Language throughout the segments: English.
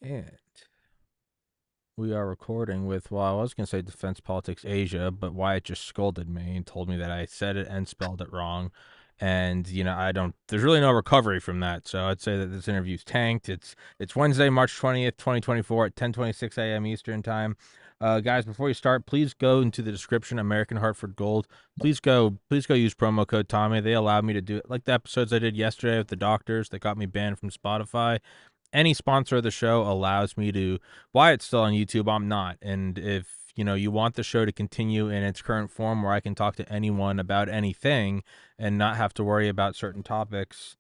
And we are recording with, well, I was going to say Defense Politics Asia, but Wyatt just scolded me and told me that I said it and spelled it wrong. And, there's really no recovery from that. So I'd say that this interview's tanked. It's Wednesday, March 20th, 2024 at 10:26 a.m. Eastern time. Guys, before you start, please go into the description, American Hartford Gold. Please go use promo code Tommy. They allowed me to do it like the episodes I did yesterday with the doctors that got me banned from Spotify. Any sponsor of the show allows me to. Wyatt's still on YouTube. I'm not. And if you want the show to continue in its current form where I can talk to anyone about anything and not have to worry about certain topics,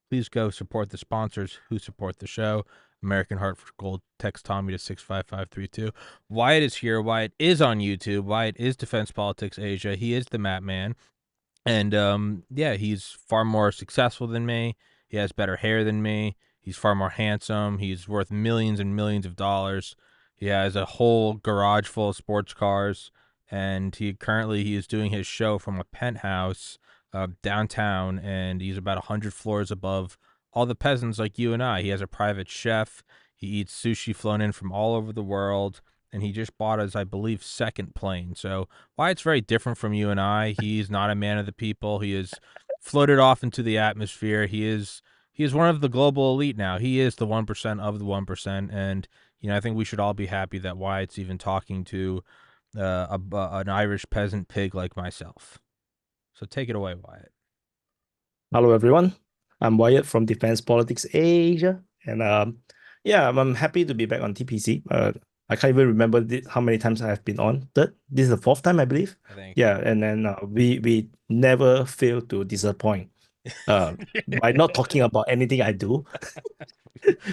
please go support the sponsors who support the show. American Hartford Gold. Text Tommy to 65532. Wyatt is here. Wyatt is on YouTube. Wyatt is Defense Politics Asia. He is the Map Man. And he's far more successful than me. He has better hair than me. He's far more handsome. He's worth millions and millions of dollars. He has a whole garage full of sports cars, and he is doing his show from a penthouse downtown, and he's about 100 floors above all the peasants like you and I. He has a private chef. He eats sushi flown in from all over the world, and he just bought his, I believe, second plane. So Wyatt's very different from you and I. He's not a man of the people. He is floated off into the atmosphere. He is one of the global elite now. He is the 1% of the 1%, and I think we should all be happy that Wyatt's even talking to an Irish peasant pig like myself. So take it away, Wyatt. Hello, everyone. I'm Wyatt from Defense Politics Asia, and I'm happy to be back on TPC. I can't even remember how many times I have been on. This is the fourth time, I believe. I think. Yeah, and then we never fail to disappoint. By not talking about anything I do,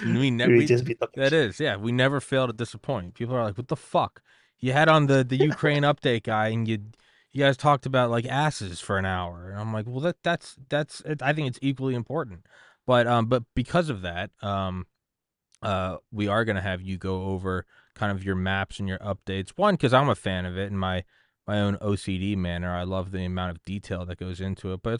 we ne- we we just be talking that shit. is, yeah. We never fail to disappoint. People are like, "What the fuck? You had on the Ukraine update guy, and you guys talked about like asses for an hour." And I'm like, "Well, that's I think it's equally important." But because of that, we are gonna have you go over kind of your maps and your updates. One, because I'm a fan of it in my own OCD manner. I love the amount of detail that goes into it, but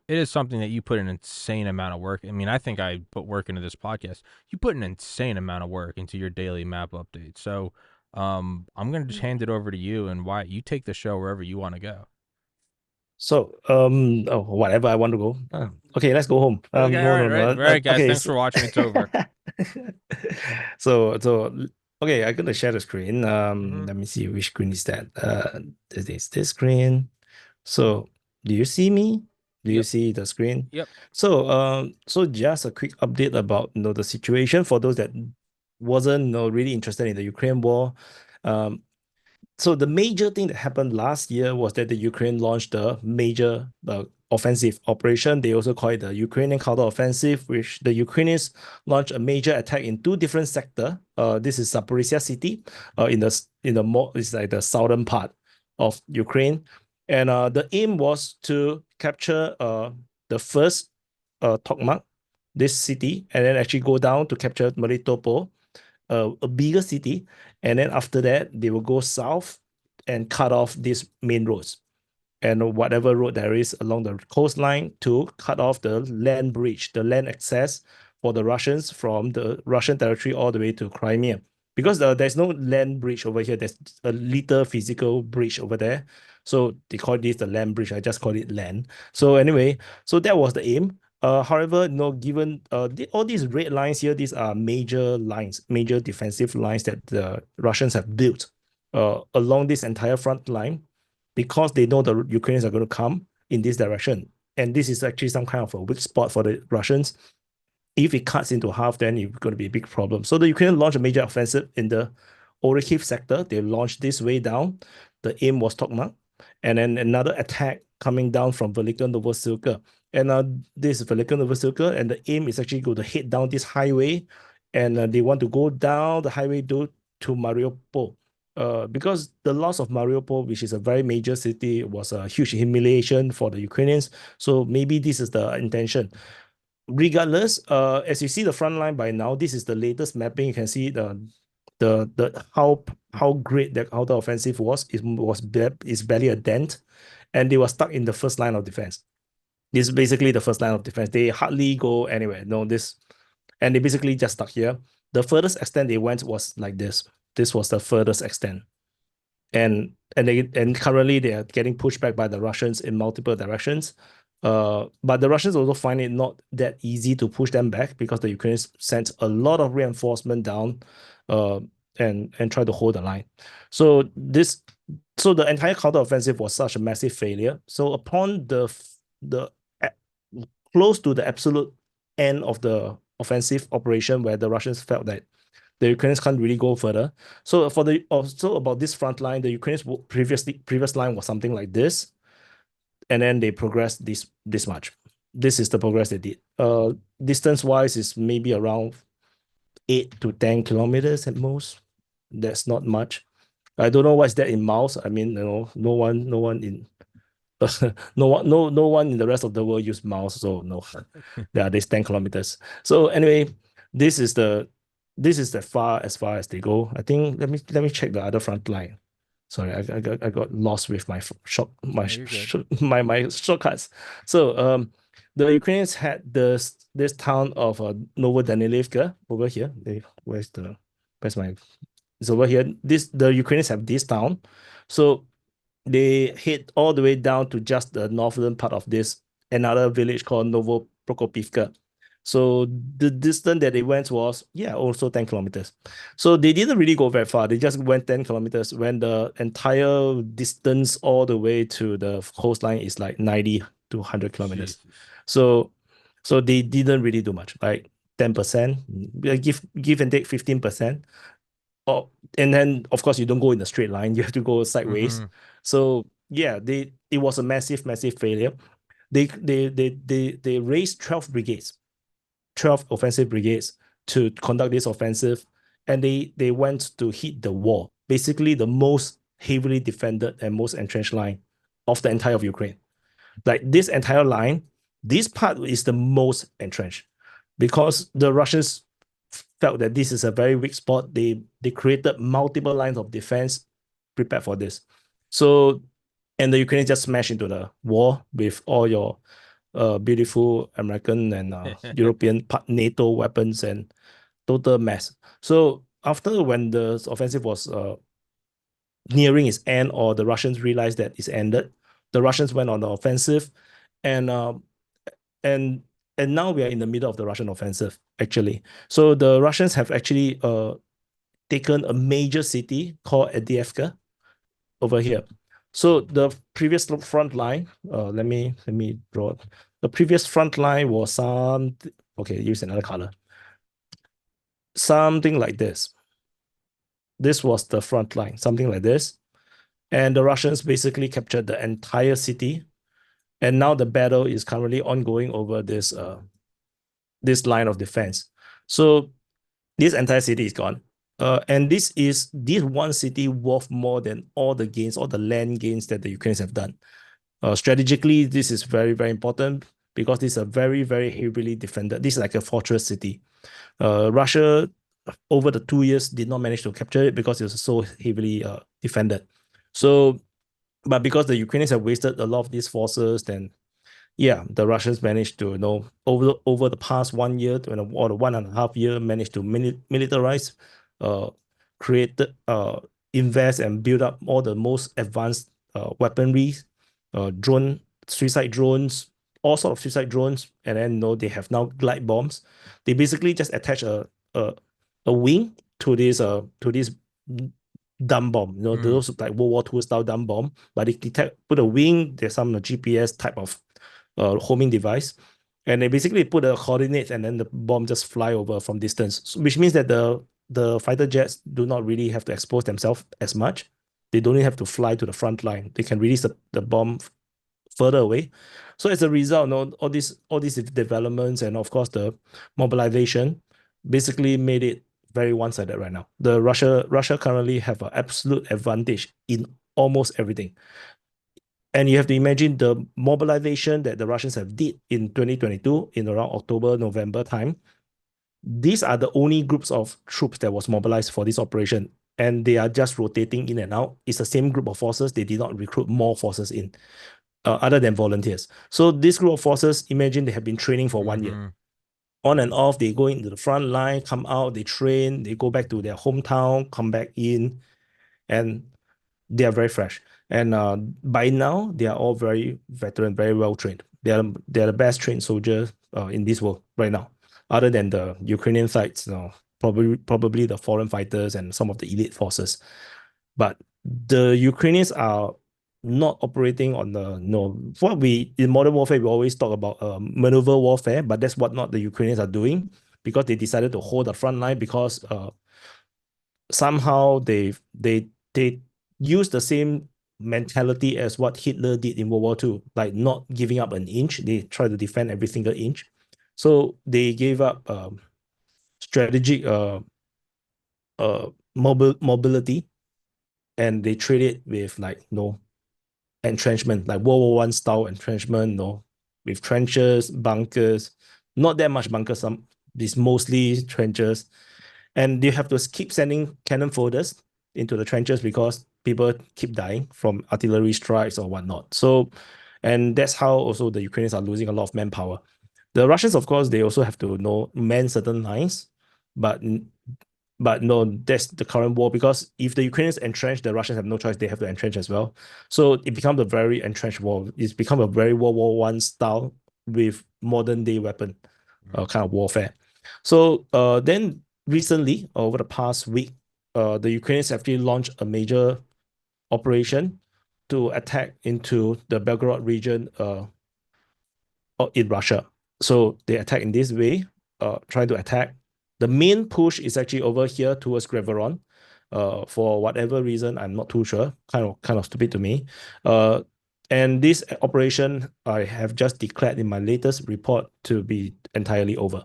it is something that you put an insane amount of work. I mean, I think I put work into this podcast. You put an insane amount of work into your daily map updates. So I'm gonna just hand it over to you, and Wyatt, you take the show wherever you want to go. So, whatever I want to go. Okay, let's go home. Okay, all No, right, no, right, no. right, guys. Okay, Thanks for watching. It's over. so okay, I'm gonna share the screen. Mm-hmm. Let me see which screen is that. This screen. So, do you see me? Do you Yep. see the screen? Yep. So just a quick update about the situation for those that wasn't really interested in the Ukraine war. Um, so the major thing that happened last year was that the Ukraine launched a major offensive operation. They also call it the Ukrainian counter-offensive, which the Ukrainians launched a major attack in two different sectors. This is Zaporizhia city, in the more it's like the southern part of Ukraine, and the aim was to capture the first Tokmak, this city, and then actually go down to capture Melitopol, a bigger city, and then after that they will go south and cut off these main roads and whatever road there is along the coastline to cut off the land bridge, the land access for the Russians from the Russian territory all the way to Crimea. Because there's no land bridge over here, there's a little physical bridge over there. So they call this the land bridge. I just call it land. So anyway, so that was the aim. However, given all these red lines here, these are major lines, major defensive lines that the Russians have built along this entire front line because they know the Ukrainians are going to come in this direction. And this is actually some kind of a weak spot for the Russians. If it cuts into half, then it's going to be a big problem. So the Ukrainians launched a major offensive in the Orikhiv sector. They launched this way down. The aim was Tokmak. And then another attack coming down from Velika Novosilka. And this is Velika Novosilka, and the aim is actually going to head down this highway, and they want to go down the highway to Mariupol. Because the loss of Mariupol, which is a very major city, was a huge humiliation for the Ukrainians. So maybe this is the intention. Regardless, as you see the front line by now, this is the latest mapping. You can see the how great the counter offensive was. It's barely a dent, and they were stuck in the first line of defense. This is basically the first line of defense. They hardly go anywhere. No, this, and they basically just stuck here. The furthest extent they went was like this. This was the furthest extent. And currently they are getting pushed back by the Russians in multiple directions. But the Russians also find it not that easy to push them back because the Ukrainians sent a lot of reinforcement down, uh, and try to hold the line. So the entire counteroffensive was such a massive failure. So upon the close to the absolute end of the offensive operation, where the Russians felt that the Ukrainians can't really go further. So about this front line, the Ukrainians previous line was something like this, and then they progressed this much. This is the progress they did. Distance wise is maybe around 8 to 10 kilometers at most. That's not much. I don't know what's that in miles. I mean, no one in no one in the rest of the world use miles, so no. Yeah, there's 10 kilometers. So anyway, this is the this is as far as they go. I think let me check the other front line. Sorry, I got lost with my No, you're good. my shortcuts. So the Ukrainians had this town of Novodanilivka over here. Where's my it's over here. The Ukrainians have this town. So they hit all the way down to just the northern part of this another village called Novoprokopivka. So the distance that they went was, yeah, also 10 kilometers. So they didn't really go very far. They just went 10 kilometers when the entire distance all the way to the coastline is like 90 to 100 kilometers. Jesus. So they didn't really do much, like 10%, give and take 15%. Oh, and then of course you don't go in a straight line, you have to go sideways. Mm-hmm. So yeah, it was a massive failure. They raised 12 brigades, 12 offensive brigades to conduct this offensive, and they went to hit the wall, basically the most heavily defended and most entrenched line of the entire of Ukraine. Like this entire line, this part is the most entrenched because the Russians felt that this is a very weak spot. They created multiple lines of defense prepared for this. So, and the Ukrainians just smashed into the wall with all your beautiful American and European NATO weapons and total mess. So after when the offensive was nearing its end, or the Russians realized that it's ended, the Russians went on the offensive, and and and now we are in the middle of the Russian offensive, actually. So the Russians have actually taken a major city called Avdiivka over here. So the previous front line, let me draw it. The previous front line was okay, use another color. Something like this. This was the front line, something like this. And the Russians basically captured the entire city. And now the battle is currently ongoing over this line of defense. So this entire city is gone. And this one city worth more than all the gains, all the land gains that the Ukrainians have done. Strategically, this is very, very important because this is a very, very heavily defended. This is like a fortress city. Russia, over the 2 years, did not manage to capture it because it was so heavily defended. So, but because the Ukrainians have wasted a lot of these forces, then yeah, the Russians managed to, over the past 1 year or the 1.5 year, managed to militarize, create, invest and build up all the most advanced weaponry, suicide drones, all sort of suicide drones, and then they have now glide bombs. They basically just attach a wing to this dumb bomb, those like World War II style dumb bomb, but they put a wing. There's some GPS type of homing device, and they basically put the coordinates, and then the bomb just fly over from distance, which means that the fighter jets do not really have to expose themselves as much. They don't even have to fly to the front line. They can release the bomb further away. So as a result, all these developments and of course the mobilization basically made it very one-sided right now. The Russia currently have an absolute advantage in almost everything. And you have to imagine the mobilization that the Russians have did in 2022 in around October, November time. These are the only groups of troops that was mobilized for this operation, and they are just rotating in and out. It's the same group of forces. They did not recruit more forces in, other than volunteers. So this group of forces, imagine they have been training for 1 year Mm-hmm. on and off. They go into the front line, come out, they train, they go back to their hometown, come back in, and they are very fresh. And by now, they are all very veteran, very well trained. They are the best trained soldiers in this world right now, other than the Ukrainian sides, probably the foreign fighters and some of the elite forces. But the Ukrainians are not operating on the what we in modern warfare we always talk about maneuver warfare, but that's what not the Ukrainians are doing because they decided to hold the front line because somehow they use the same mentality as what Hitler did in World War II, like not giving up an inch. They try to defend every single inch. So they gave up strategic mobility, and they trade it with like entrenchment, like World War I style entrenchment, with trenches, bunkers, not that much bunkers, some it's mostly trenches. And you have to keep sending cannon folders into the trenches because people keep dying from artillery strikes or whatnot. So, and that's how also the Ukrainians are losing a lot of manpower. The Russians, of course, they also have to man certain lines, but no, that's the current war because if the Ukrainians entrench, the Russians have no choice; they have to entrench as well. So it becomes a very entrenched war. It's become a very World War One style with modern day weapon kind of warfare. So then recently, over the past week, the Ukrainians actually launched a major operation to attack into the Belgorod region in Russia. So they attack in this way, trying to attack. The main push is actually over here towards Greveron. For whatever reason, I'm not too sure. Kind of stupid to me. And this operation I have just declared in my latest report to be entirely over.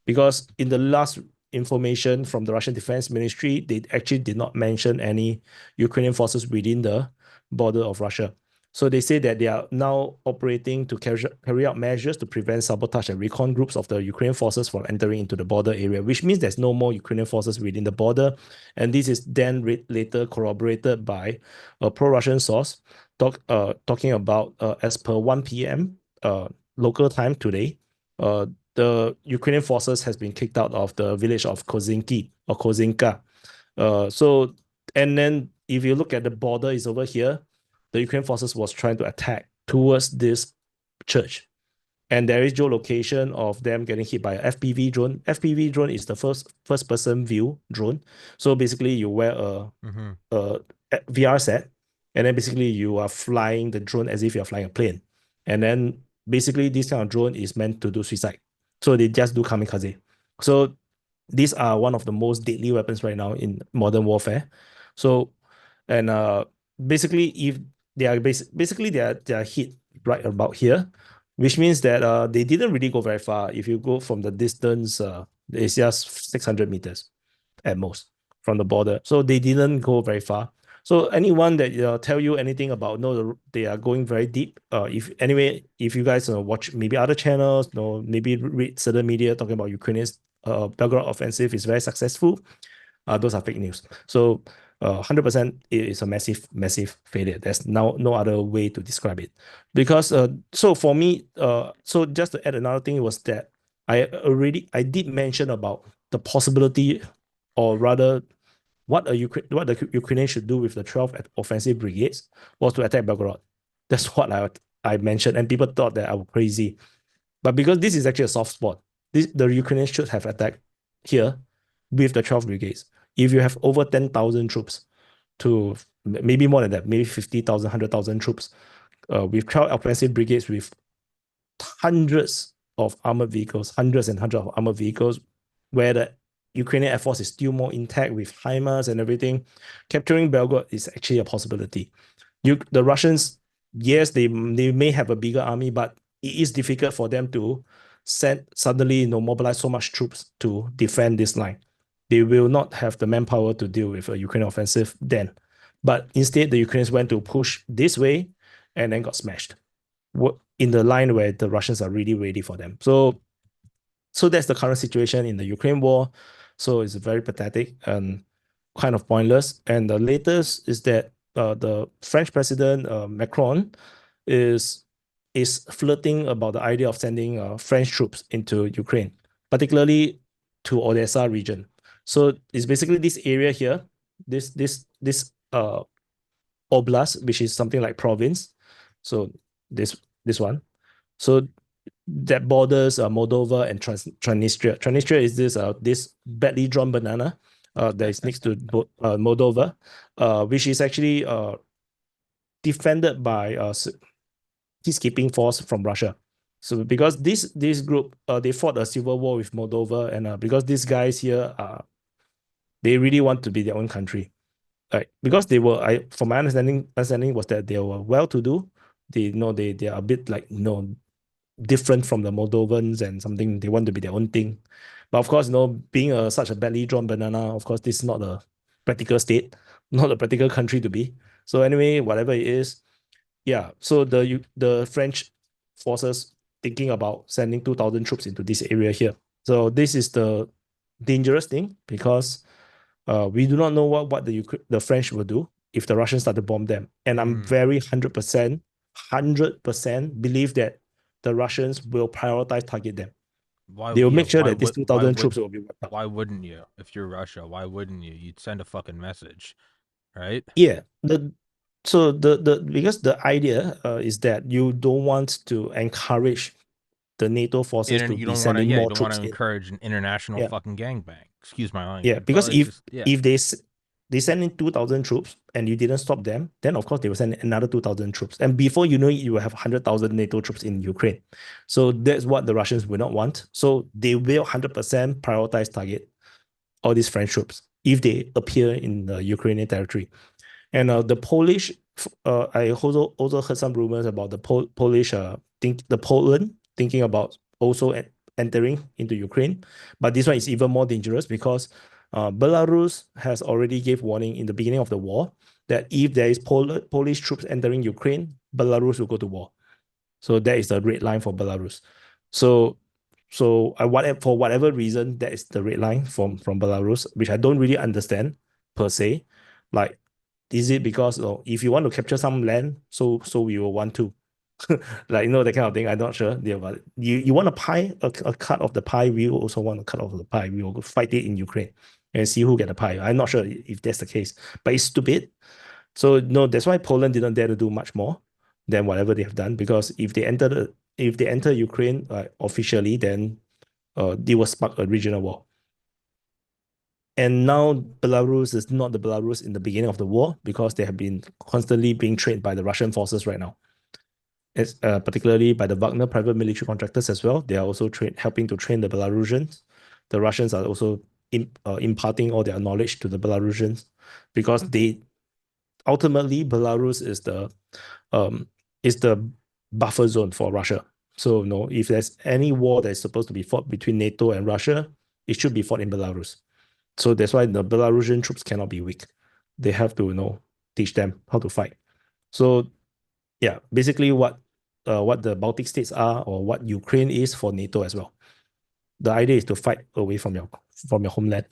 Because in the last information from the Russian Defense Ministry, they actually did not mention any Ukrainian forces within the border of Russia. So they say that they are now operating to carry out measures to prevent sabotage and recon groups of the Ukrainian forces from entering into the border area, which means there's no more Ukrainian forces within the border. And this is then later corroborated by a pro-Russian source talking about as per 1 p.m. Local time today, the Ukrainian forces has been kicked out of the village of Kozinki or Kozinka. So, and then if you look at the border is over here, the Ukrainian forces was trying to attack towards this church. And there is geolocation of them getting hit by a FPV drone. FPV drone is the first person view drone. So basically you wear a VR set, and then basically you are flying the drone as if you're flying a plane. And then basically this kind of drone is meant to do suicide. So they just do kamikaze. So these are one of the most deadly weapons right now in modern warfare. So, and basically if they are basically they are hit right about here, which means that they didn't really go very far. If you go from the distance, it's just 600 meters at most from the border. So they didn't go very far. So anyone that tell you anything about they are going very deep. If you guys watch maybe other channels, maybe read certain media talking about Ukraine's Belgorod offensive is very successful, those are fake news. So 100% it is a massive failure. There's no other way to describe it. Because so for me, so just to add another thing was that I did mention about the possibility, or rather what the Ukrainians should do with the 12 offensive brigades was to attack Belgorod. That's what I mentioned, and people thought that I was crazy. But because this is actually a soft spot, the Ukrainians should have attacked here with the 12 brigades. If you have over 10,000 troops, to maybe more than that, maybe 50,000, 100,000 troops, with 12 offensive brigades with hundreds of armored vehicles, hundreds and hundreds of armored vehicles, where the Ukrainian Air Force is still more intact with HIMARS and everything, capturing Belgorod is actually a possibility. The Russians, yes, they may have a bigger army, but it is difficult for them to suddenly mobilize so much troops to defend this line. They will not have the manpower to deal with a Ukrainian offensive then. But instead, the Ukrainians went to push this way and then got smashed in the line where the Russians are really ready for them. So that's the current situation in the Ukraine war. So it's very pathetic and kind of pointless. And the latest is that the French president Macron is is flirting about the idea of sending French troops into Ukraine, particularly to Odessa region. So it's basically this area here, this oblast, which is something like province. So this one. So that borders Moldova and Transnistria. Transnistria is this badly drawn banana that is next to Moldova, which is actually defended by peacekeeping force from Russia. So because this group they fought a civil war with Moldova, and because these guys here they really want to be their own country, right? Because they were, from my understanding was that they were well to do. They are a bit like different from the Moldovans and something. They want to be their own thing. But of course, being such a badly drawn banana, of course, this is not a practical state, not a practical country to be. So anyway, whatever it is, yeah. So the French forces thinking about sending 2,000 troops into this area here. So this is the dangerous thing because we do not know what the French will do if the Russians start to bomb them. And I'm very 100% believe that the Russians will prioritize target them. Why? They will Yeah. make sure Why that these would? Why 2,000 would? troops will be wiped out. Why wouldn't you? If you're Russia, why wouldn't you? You'd send a fucking message, right? Yeah. The because the idea is that you don't want to encourage the NATO forces to You be don't want to. sending Yeah, you more don't want to troops in. encourage an international Yeah. fucking gangbang. Excuse my Yeah, language, because but it's just yeah. if they send in 2,000 troops and you didn't stop them, then of course they will send another 2,000 troops. And before you know it, you will have 100,000 NATO troops in Ukraine. So that's what the Russians will not want. So they will 100% prioritize target all these French troops if they appear in the Ukrainian territory. And the Polish, I also heard some rumors about the Polish, the Poland thinking about also entering into Ukraine. But this one is even more dangerous because Belarus has already gave warning in the beginning of the war that if there is Polish troops entering Ukraine, Belarus will go to war. So that is the red line for Belarus. So for whatever reason, that is the red line from Belarus, which I don't really understand per se. Like, is it because if you want to capture some land, so we will want to, like that kind of thing? I'm not sure. Yeah, but you want a pie, a cut of the pie. We also want a cut of the pie. We will fight it in Ukraine and see who get the pie. I'm not sure if that's the case, but it's stupid. So no, that's why Poland didn't dare to do much more than whatever they have done, because if they enter Ukraine officially, then they will spark a regional war. And now Belarus is not the Belarus in the beginning of the war because they have been constantly being trained by the Russian forces right now. It's particularly by the Wagner private military contractors as well. They are also helping to train the Belarusians. The Russians are also imparting all their knowledge to the Belarusians because they ultimately Belarus is the buffer zone for Russia. So no, if there's any war that is supposed to be fought between NATO and Russia, it should be fought in Belarus. So that's why the Belarusian troops cannot be weak. They have to teach them how to fight. So yeah, basically what the Baltic states are, or what Ukraine is for NATO as well. The idea is to fight away from your homeland.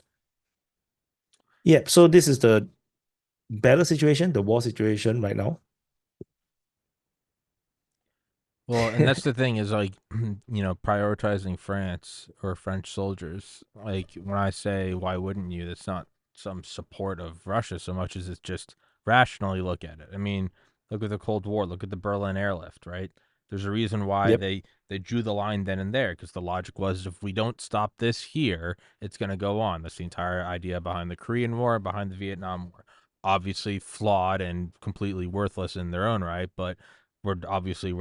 Yeah, so this is the battle situation, the war situation right now. Well, and that's the thing is like, prioritizing France or French soldiers. Like when I say why wouldn't you, that's not some support of Russia so much as it's just rationally look at it. I mean, look at the Cold War, look at the Berlin airlift, right? There's a reason why Yep. they drew the line then and there because the logic was if we don't stop this here, it's going to go on. That's the entire idea behind the Korean War, behind the Vietnam War. Obviously flawed and completely worthless in their own right, but we're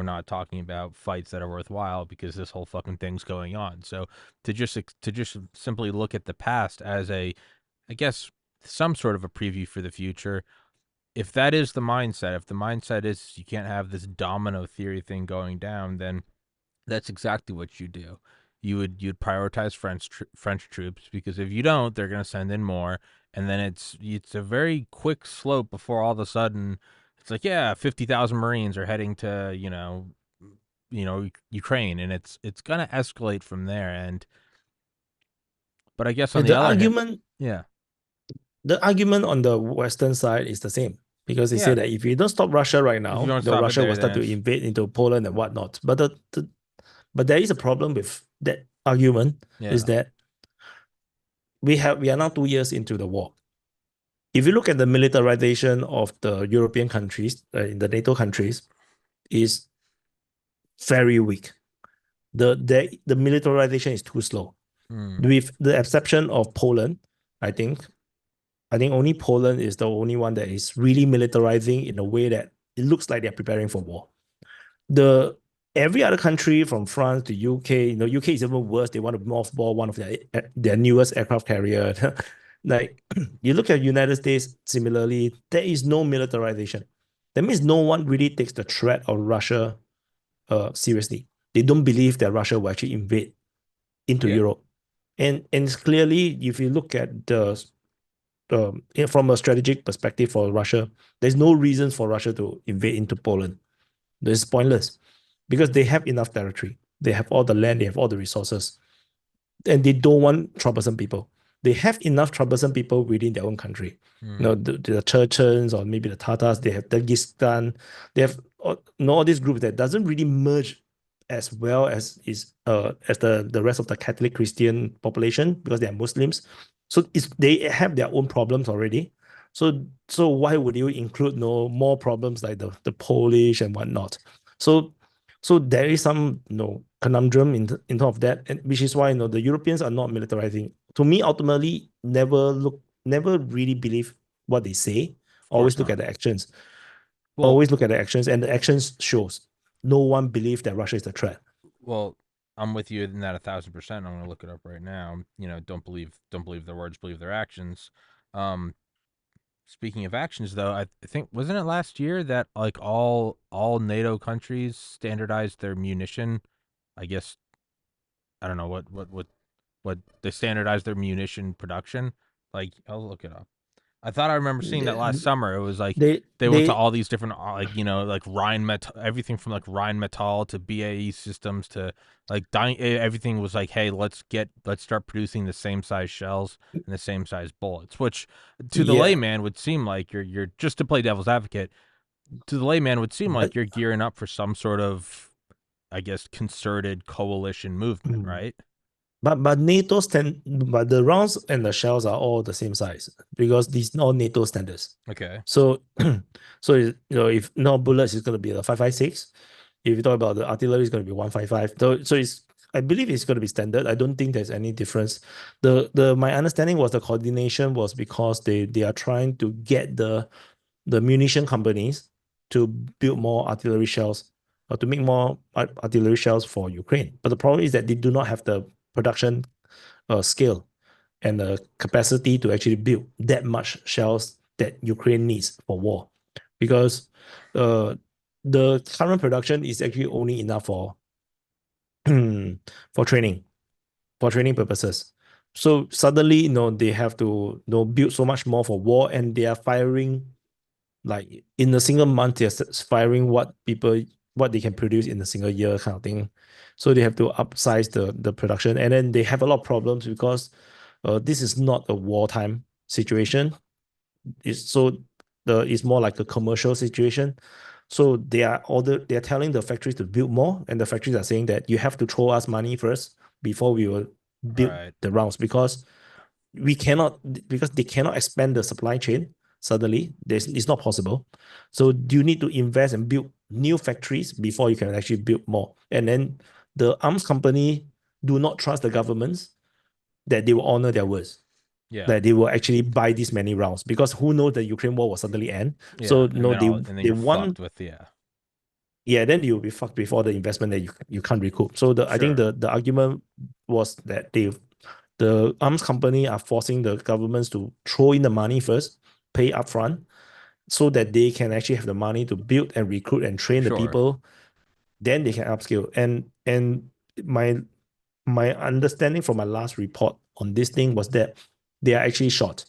not talking about fights that are worthwhile because this whole fucking thing's going on. So to just simply look at the past as I guess some sort of a preview for the future, if that is the mindset, if the mindset is you can't have this domino theory thing going down, then that's exactly what you do. You'd prioritize French troops because if you don't, they're going to send in more, and then it's a very quick slope before all of a sudden it's like 50,000 Marines are heading to Ukraine, and it's going to escalate from there. And but I guess on the The other hand, argument yeah, the argument on the Western side is the same. because they say Yeah, that if you don't stop Russia right if you now, don't the stop it Russia there, will start then to it's invade into Poland and whatnot. But but there is a problem with that argument is yeah. that we are now 2 years into the war. If you look at the militarization of the European countries, in the NATO countries, is very weak. The militarization is too slow. Hmm. With the exception of Poland, I think only Poland is the only one that is really militarizing in a way that it looks like they're preparing for war. The Every other country from France to UK, UK is even worse. They want to mothball one of their newest aircraft carrier. Like you look at United States, similarly, there is no militarization. That means no one really takes the threat of Russia seriously. They don't believe that Russia will actually invade into Yeah. Europe. And clearly, if you look at from a strategic perspective for Russia, there's no reason for Russia to invade into Poland. It's pointless because they have enough territory. They have all the land, they have all the resources, and they don't want troublesome people. They have enough troublesome people within their own country. Hmm. The Chechens or maybe the Tatars, they have Dagestan, they have all these groups that doesn't really merge as well as the rest of the Catholic Christian population because they are Muslims. So they have their own problems already. So why would you include no more problems like the Polish and whatnot? So so there is some conundrum in terms of that, and which is why the Europeans are not militarizing. To me, ultimately, never really believe what they say. Of Always course look not. at the actions. Well, Always look at the actions, and the actions shows no one believes that Russia is a threat. well, I'm with you in that 1,000%. I'm gonna look it up right now. Don't believe their words, believe their actions. Um, Speaking of actions, though, I think wasn't it last year that like all NATO countries standardized their munition? I guess I don't know what they standardized their munition production. Like I'll look it up. I thought I remember seeing that last summer. It was like They they went to they all these different like Rheinmetall, everything from like Rheinmetall to BAE Systems to like everything was like, hey, let's start producing the same size shells and the same size bullets, which to the yeah, layman would seem like you're just to play devil's advocate. To the layman would seem but like you're gearing up for some sort of, I guess, concerted coalition movement, mm, right? but NATO but the rounds and the shells are all the same size because these are all NATO standards. Okay. So if no bullets is going to be the 5.56. If you talk about the artillery, it's going to be 155. So I believe it's going to be standard. I don't think there's any difference. The My understanding was the coordination was because they are trying to get the munition companies to build more artillery shells or to make more artillery shells for Ukraine. But the problem is that they do not have the production scale and the capacity to actually build that much shells that Ukraine needs for war, because uh, the current production is actually only enough for for training for training purposes. So suddenly, they have to build so much more for war, and they are firing like in a single month, they're firing what they can produce in a single year kind of thing. So they have to upsize the production, and then they have a lot of problems because this is not a wartime situation. It's more like a commercial situation. So they are telling the factories to build more, and the factories are saying that you have to throw us money first before we will build Right. the rounds, because they cannot expand the supply chain suddenly. It's not possible. So you need to invest and build new factories before you can actually build more. And then the arms company do not trust the governments that they will honor their words, Yeah. that they will actually buy this many rounds, because who knows the Ukraine war will suddenly end. Yeah. So And no, then all and then they you're want fucked with yeah. yeah, then you'll be fucked with all the investment that you can't recoup. So I think Sure. the argument was that the arms company are forcing the governments to throw in the money first, pay upfront, so that they can actually have the money to build and recruit and train the Sure. people. Then they can upskill. And my my understanding from my last report on this thing was that they are actually short.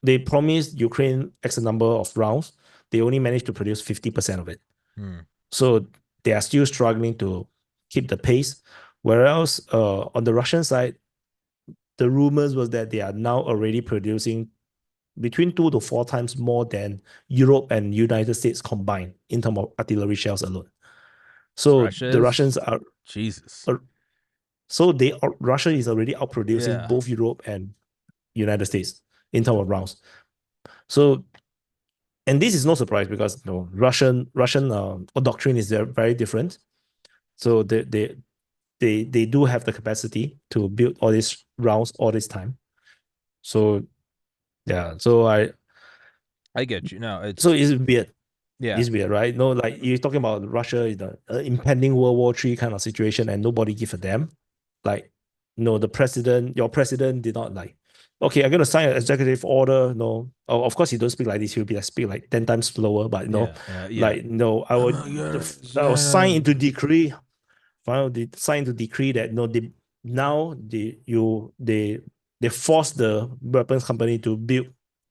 They promised Ukraine X number of rounds. They only managed to produce 50% of it. Hmm. So they are still struggling to keep the pace. Whereas on the Russian side, the rumors was that they are now already producing between 2 to 4 times more than Europe and United States combined in terms of artillery shells alone. So Russia the is Russians Jesus. are Russia is already outproducing Yeah. both Europe and United States in terms of rounds. So, and this is no surprise because Russian doctrine is very different. So they do have the capacity to build all these rounds all this time. So yeah, I get you. No, so it's it's weird. yeah. It's weird, right? No, like you're talking about Russia is the impending World War III kind of situation, and nobody give a damn. Like, no, your president did not like. Okay, I'm gonna sign an executive order. No, oh, of course he don't speak like this. He'll be like speak like 10 times slower. But no, Yeah. like no, I will sign into decree. Sign into decree that no, they force the weapons company to build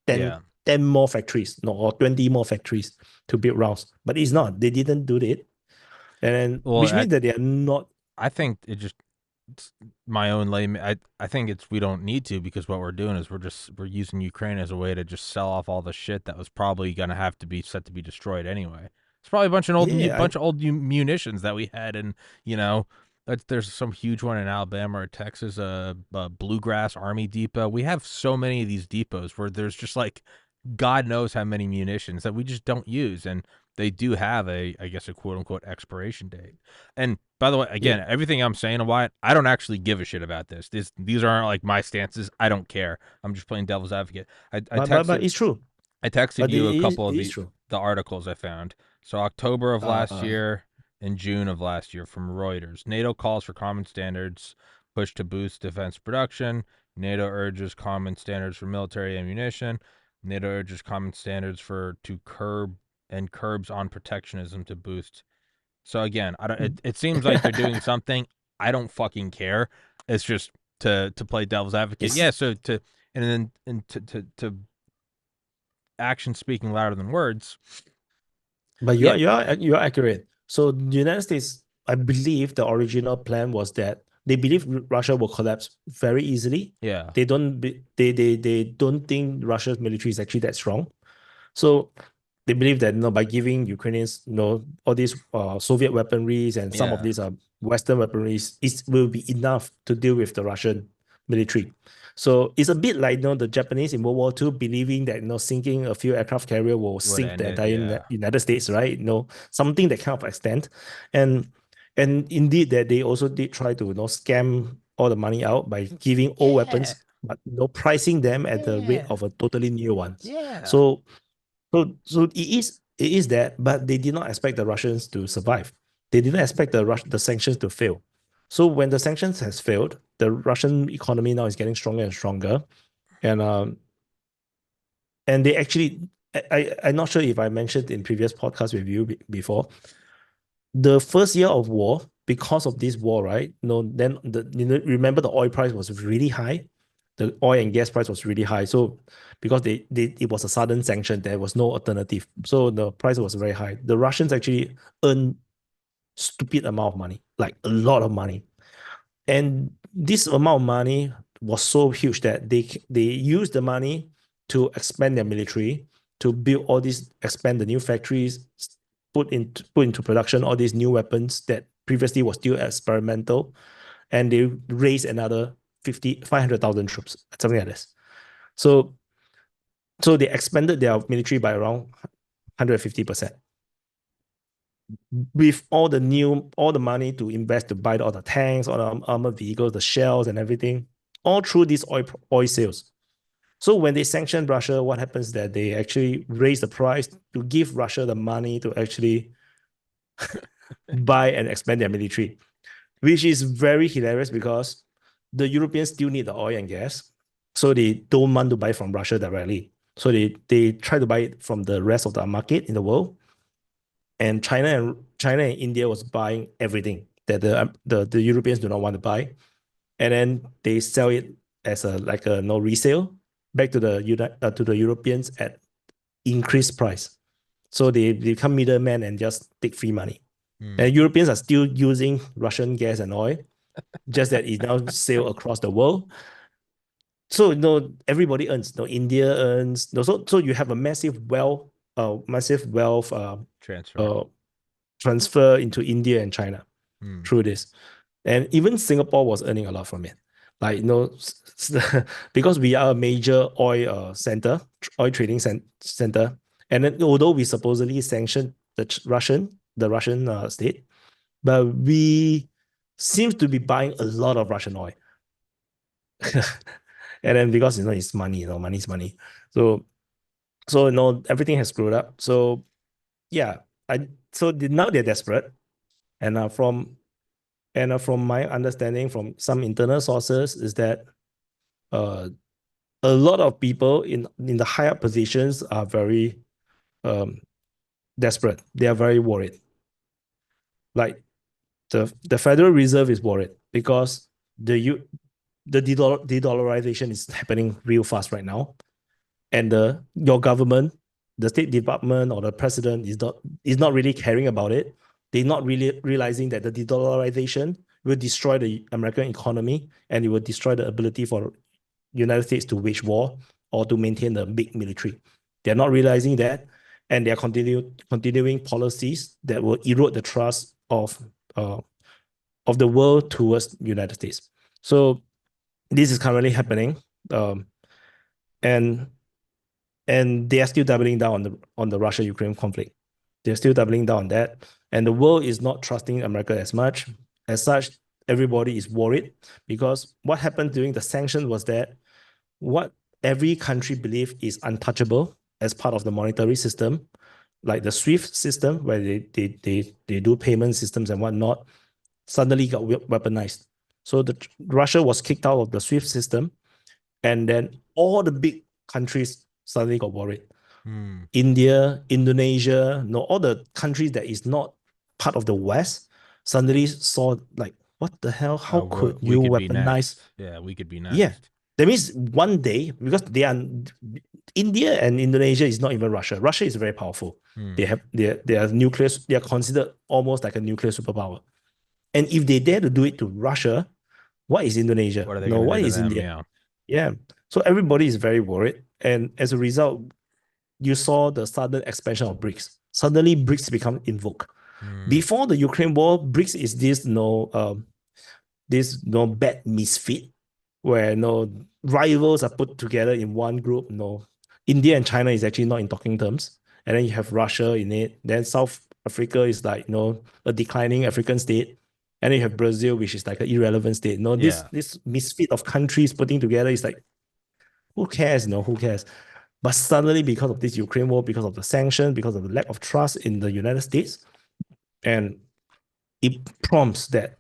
10, Yeah. 10 more factories, no, or 20 more factories to build rounds. But it's not. They didn't do it. And Well, which means that they are not. I think it's my own layman. I think it's we don't need to because what we're doing is we're using Ukraine as a way to just sell off all the shit that was probably gonna have to be set to be destroyed anyway. It's probably a Yeah, bunch of old munitions that we had, and you know, there's some huge one in Alabama or Texas, a bluegrass army depot. We have so many of these depots where there's just like God knows how many munitions that we just don't use, and they do have I guess, a quote unquote expiration date. And by the way, yeah. again, everything I'm saying, Wyatt, I don't actually give a shit about this. These aren't like my stances. I don't care. I'm just playing devil's advocate. But it's true. I texted But you a couple it of is true. the articles I found. So October of last Uh, year and June of last year from Reuters. NATO calls for common standards push to boost defense production. NATO urges common standards for military ammunition. NATO urges common standards for to curb and curbs on protectionism to boost. So again, I don't. It seems like they're doing something. I don't fucking care. It's just to play devil's advocate. it's Yeah. So to and then and to action speaking louder than words. But Yeah. you're accurate. So the United States, I believe the original plan was that they believe Russia will collapse very easily. Yeah. They don't think Russia's military is actually that strong. So they believe that by giving Ukrainians all these Soviet weaponries and some of Yeah. these Western weaponries, it will be enough to deal with the Russian military. So it's a bit like the Japanese in World War II believing that sinking a few aircraft carrier will Would sink end the it. entire Yeah. United States, right? Something that kind of extent, and indeed that they also did try to scam all the money out by giving old Yeah. weapons, but pricing them at the rate Yeah. of a totally new ones. Yeah. So it is that, but they did not expect the Russians to survive. They didn't expect the sanctions to fail. So when the sanctions has failed, the Russian economy now is getting stronger and stronger, and they actually, I'm not sure if I mentioned in previous podcasts with you before, the first year of war, because of this war, right? Then remember the oil price was really high. The oil and gas price was really high. So because it was a sudden sanction, there was no alternative. So the price was very high. The Russians actually earned stupid amount of money, like a lot of money. And this amount of money was so huge that they used the money to expand their military, to build all these, expand the new factories, put into production all these new weapons that previously was still experimental, and they raised another 500,000 troops, something like this. So they expanded their military by around 150%. With all the money to invest to buy all the tanks, all the armored vehicles, the shells and everything, all through these oil sales. So when they sanction Russia, what happens is that they actually raise the price to give Russia the money to actually buy and expand their military, which is very hilarious because the Europeans still need the oil and gas. So they don't want to buy from Russia directly. So they try to buy it from the rest of the market in the world. And China and India was buying everything that the Europeans do not want to buy. And then they sell it as a no resale back to the Europeans at increased price. So they become middlemen and just take free money. And Hmm. Europeans are still using Russian gas and oil, just that it now sail across the world. so everybody earns. India earns. So you have a massive wealth Transfer. uh transfer into India and China Hmm. through this. And even Singapore was earning a lot from it. Like, because we are a major oil trading center. And then although we supposedly sanctioned the Russian state, but we seems to be buying a lot of Russian oil. And then because it's money, money is money. So everything has screwed up. So yeah, now they're desperate. And from my understanding from some internal sources is that uh, a lot of people in the higher positions are very um, desperate. They are very worried. Like the Federal Reserve is worried because the de-dollarization is happening real fast right now, and your government, the State Department or the president is not really caring about it. They're not really realizing that the de-dollarization will destroy the American economy and it will destroy the ability for United States to wage war or to maintain the big military. They're not realizing that, and they're continuing policies that will erode the trust of the world towards United States. So this is currently happening, um, and they are still doubling down on the Russia-Ukraine conflict. They're still doubling down on that, and the world is not trusting America as much. As such, everybody is worried because what happened during the sanctions was that what every country believed is untouchable as part of the monetary system, like the SWIFT system, where they do payment systems and whatnot, suddenly got weaponized. So Russia was kicked out of the SWIFT system, and then all the big countries suddenly got worried. Hmm. India, Indonesia, no, all the countries that is not part of the West suddenly saw like, what the hell? How could We you could be weaponize? next. Yeah, we could be Yeah, next. that means one day, because India and Indonesia is not even Russia. Russia is very powerful. Hmm. They are nuclear. They are considered almost like a nuclear superpower. And if they dare to do it to Russia, what is Indonesia? What are they No, gonna do what to is them? India? Yeah. Yeah. So everybody is very worried. And as a result, you saw the sudden expansion of BRICS. Suddenly, BRICS become invoked. Hmm. Before the Ukraine war, BRICS is this bad misfit where rivals are put together in one group. No, India and China is actually not in talking terms, and then you have Russia in it. Then South Africa is like a declining African state, and then you have Brazil, which is like an irrelevant state. No, this Yeah. this misfit of countries putting together is like, who cares? No, who cares? But suddenly, because of this Ukraine war, because of the sanction, because of the lack of trust in the United States, and it prompts that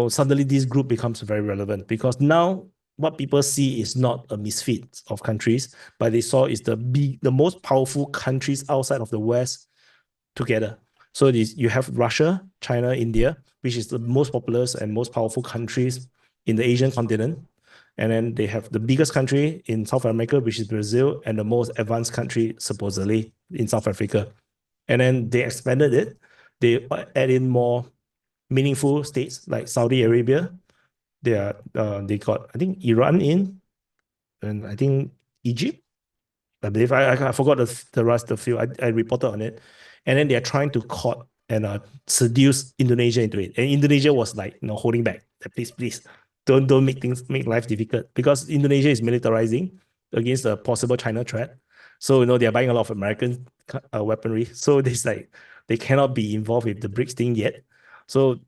suddenly this group becomes very relevant because now what people see is not a misfit of countries, but they saw is the most powerful countries outside of the West together. So you have Russia, China, India, which is the most populous and most powerful countries in the Asian continent. And then they have the biggest country in South America, which is Brazil, and the most advanced country, supposedly, in South Africa. And then they expanded it. They add in more meaningful states like Saudi Arabia. They got, I think, Iran in, and I think Egypt. I believe I forgot the rest of the few. I reported on it, and then they are trying to court and seduce Indonesia into it. And Indonesia was like holding back. Please don't make life difficult because Indonesia is militarizing against a possible China threat. So they are buying a lot of American weaponry. So there's like they cannot be involved with the BRICS thing yet. So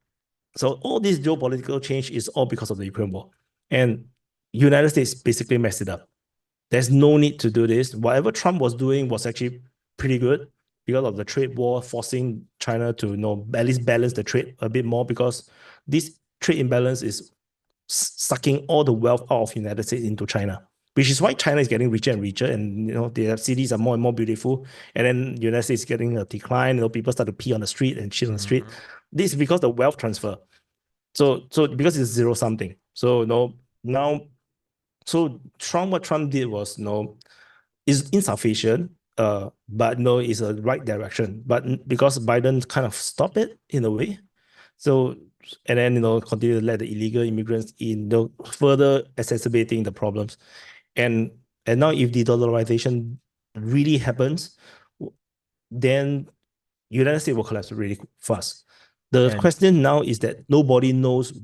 all this geopolitical change is all because of the Ukraine war, and United States basically messed it up. There's no need to do this. Whatever Trump was doing was actually pretty good because of the trade war, forcing China to at least balance the trade a bit more because this trade imbalance is sucking all the wealth out of United States into China, which is why China is getting richer and richer, and their cities are more and more beautiful. And then United States is getting a decline. People start to pee on the street and shit on the street. Hmm. This is because the wealth transfer. So because it's zero something. So now what Trump did was is insufficient, but no, it's a right direction. But because Biden kind of stopped it in a way, so and then continue to let the illegal immigrants in, further exacerbating the problems. And now if the dollarization really happens, then United States will collapse really fast. The And question now is that nobody knows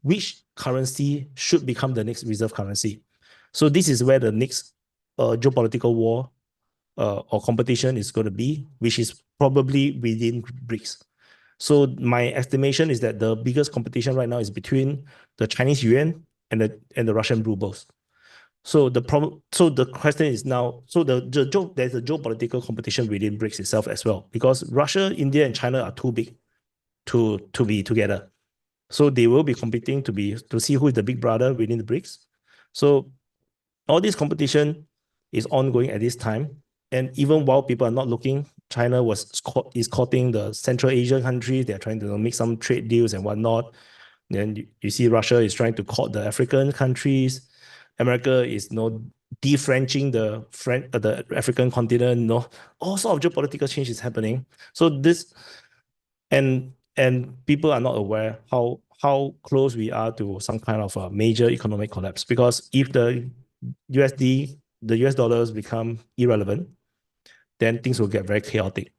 which currency should become the next reserve currency. So this is where the next geopolitical war or competition is going to be, which is probably within BRICS. So my estimation is that the biggest competition right now is between the Chinese yuan and the Russian rubles. So the problem, so the question is now, so there's a geopolitical competition within BRICS itself as well, because Russia, India, and China are too big to be together. So they will be competing to see who is the big brother within the BRICS. So all this competition is ongoing at this time. And even while people are not looking, China is courting the Central Asian countries. They're trying to make some trade deals and whatnot. Then you see Russia is trying to court the African countries. America is defrenching the African continent. All sort of geopolitical change is happening. So this and people are not aware how close we are to some kind of a major economic collapse. Because if the US dollars become irrelevant, then things will get very chaotic.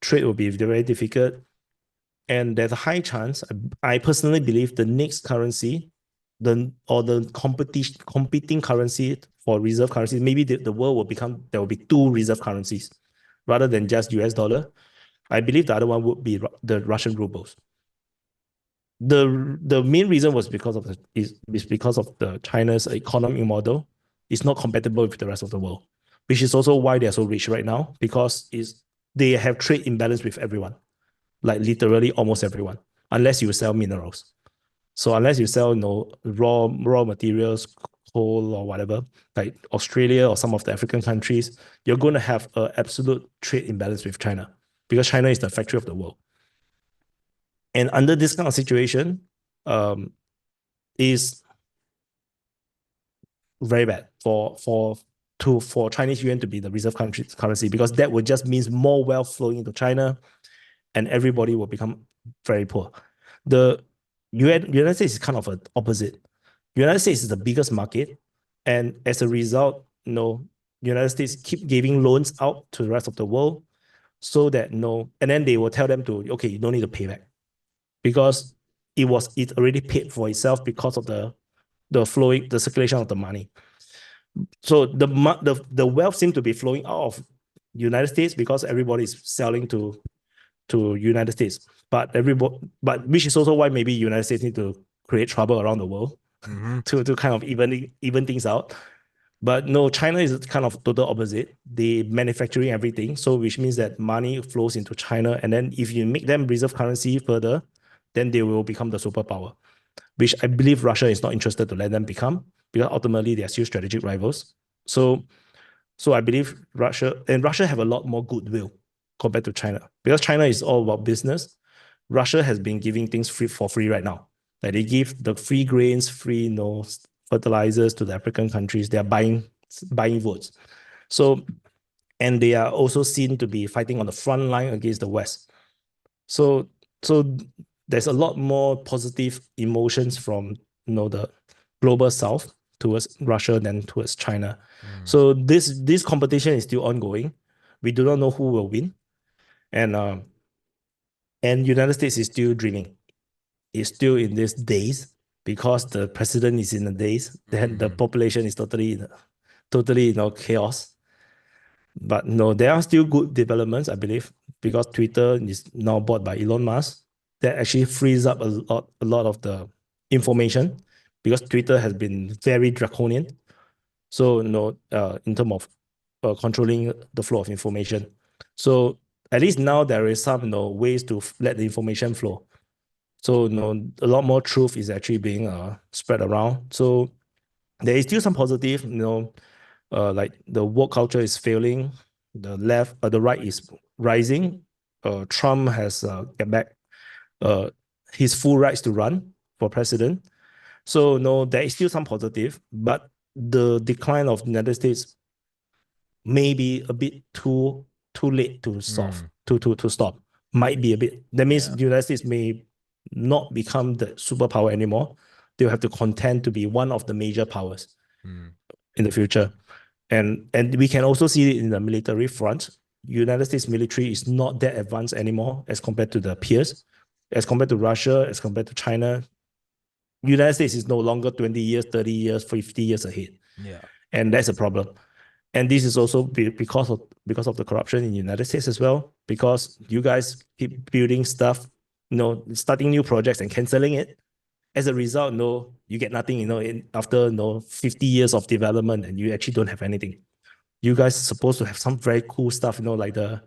Trade will be very difficult. And there's a high chance, I personally believe the next currency, the competing currency for reserve currencies, maybe the world will become, there will be two reserve currencies rather than just US dollar. I believe the other one would be the Russian rubles. The main reason was because of the China's economic model is not compatible with the rest of the world, which is also why they're so rich right now, because they have trade imbalance with everyone, like literally almost everyone, unless you sell minerals. So unless you sell raw materials, coal or whatever, like Australia or some of the African countries, you're going to have an absolute trade imbalance with China, because China is the factory of the world. And under this kind of situation, is very bad for Chinese yuan to be the reserve currency, because that would just means more wealth flowing into China, and everybody will become very poor. The United States is kind of an opposite. United States is the biggest market, and as a result, United States keep giving loans out to the rest of the world, so that and then they will tell them to, okay, you don't need to pay back, because it already paid for itself because of the circulation of the money. So the wealth seems to be flowing out of United States because everybody is selling to United States, but which is also why maybe United States need to create trouble around the world mm-hmm. to kind of even things out. But no, China is kind of total opposite. They manufacturing everything, so which means that money flows into China, and then if you make them reserve currency further, then they will become the superpower, which I believe Russia is not interested to let them become, because ultimately they are still strategic rivals. So I believe Russia have a lot more goodwill compared to China, because China is all about business. Russia has been giving things for free right now. Like they give the free grains, free fertilizers to the African countries. They are buying votes. So, and they are also seen to be fighting on the front line against the West. So there's a lot more positive emotions from the global South towards Russia than towards China. Mm. So this competition is still ongoing. We do not know who will win, and United States is still dreaming. It's still in these days, because the president is in the days. Then the Mm. population is totally chaos. But no, there are still good developments, I believe, because Twitter is now bought by Elon Musk. That actually frees up a lot of the information, because Twitter has been very draconian. So in terms of controlling the flow of information. So at least now there is some ways to let the information flow. So a lot more truth is actually being spread around. So there is still some positive, like the woke culture is failing, the right is rising. Trump has get back his full rights to run for president. So no, there is still some positive, but the decline of the United States may be a bit too late to solve Mm. to stop. Might be a bit. That means Yeah. the United States may not become the superpower anymore. They'll have to contend to be one of the major powers. Mm. in the future. And we can also see it in the military front. United States military is not that advanced anymore as compared to the peers, as compared to Russia, as compared to China. United States is no longer 20 years, 30 years, 50 years ahead. Yeah. And that's a problem. And this is also because of the corruption in the United States as well, because you guys keep building stuff, starting new projects and canceling it. As a result, you get nothing, after 50 years of development, and you actually don't have anything. You guys are supposed to have some very cool stuff, like the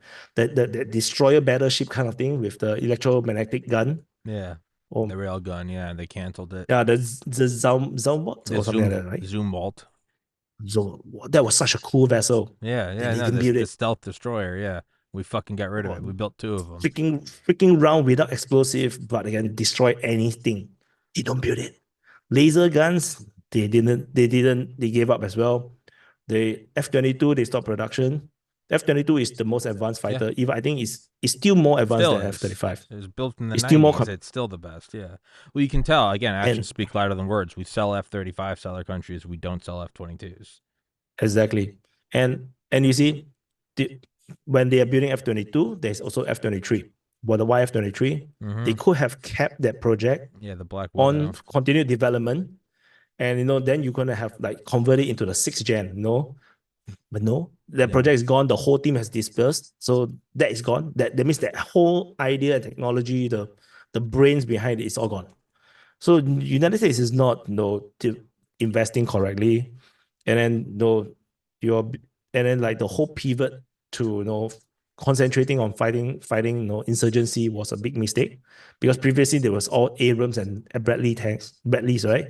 destroyer battleship kind of thing with the electromagnetic gun. Yeah. Or The railgun, yeah, they canceled it. yeah, the Zalmot The or something like that, right? Zoom Vault. So that was such a cool vessel. Yeah, They yeah, no, didn't build the it. stealth destroyer, yeah. We fucking got rid of it. We Oh, built two of them. freaking round without explosive, but they can destroy anything. They don't build it. Laser guns, they gave up as well. The F-22, they stopped production. F-22 is the most advanced Yeah, fighter. Even I think it's still more advanced still than is. F-35. It was built in the It's still more 90s. It's still the best, yeah. Well, you can tell, again, actions and speak louder than words. We sell F-35 to other countries. We don't sell F-22s. exactly. And you see, the, when they are building F-22, there's also F-23. But the why F-23? They Mm-hmm. could have kept that project Yeah, the Black on Widow. continued development, and then you're gonna have like convert it into the sixth gen, but no, that Yeah. project is gone. The whole team has dispersed, so that is gone. That means that whole idea and technology, the brains behind it is all gone. So United States is not investing correctly, and then you're and then like the whole pivot to concentrating on fighting insurgency was a big mistake, because previously there was all Abrams and Bradleys, right?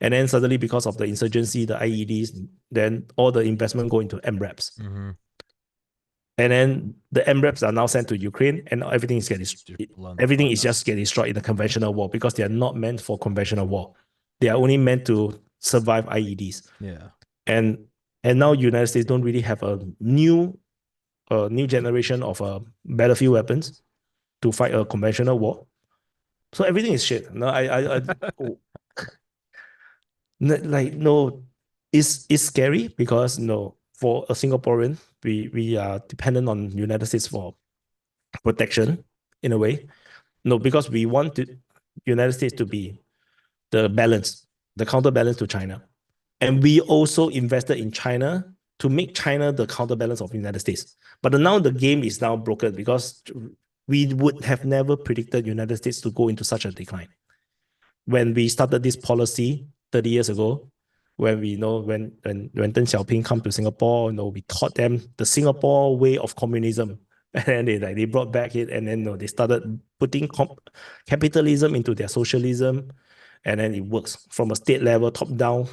And then suddenly, because of the insurgency, the IEDs, then all the investment go into MRAPs. Mm-hmm. And then the MRAPs are now sent to Ukraine, and Just blown the everything fuck is up. just getting destroyed in the conventional war, because they are not meant for conventional war. They are only meant to survive IEDs. Yeah. And and now United States don't really have a new generation of battlefield weapons to fight a conventional war. So everything is shit. No, oh, like no, it's scary, because for a Singaporean, we are dependent on United States for protection in a way. No, because we want United States to be the counterbalance to China. And we also invested in China to make China the counterbalance of the United States. But now the game is now broken, because we would have never predicted United States to go into such a decline. When we started this policy 30 years ago, when we know when Deng Xiaoping come to Singapore, we taught them the Singapore way of communism. And then they brought back it, and then they started putting capitalism into their socialism, and then it works from a state level, top down,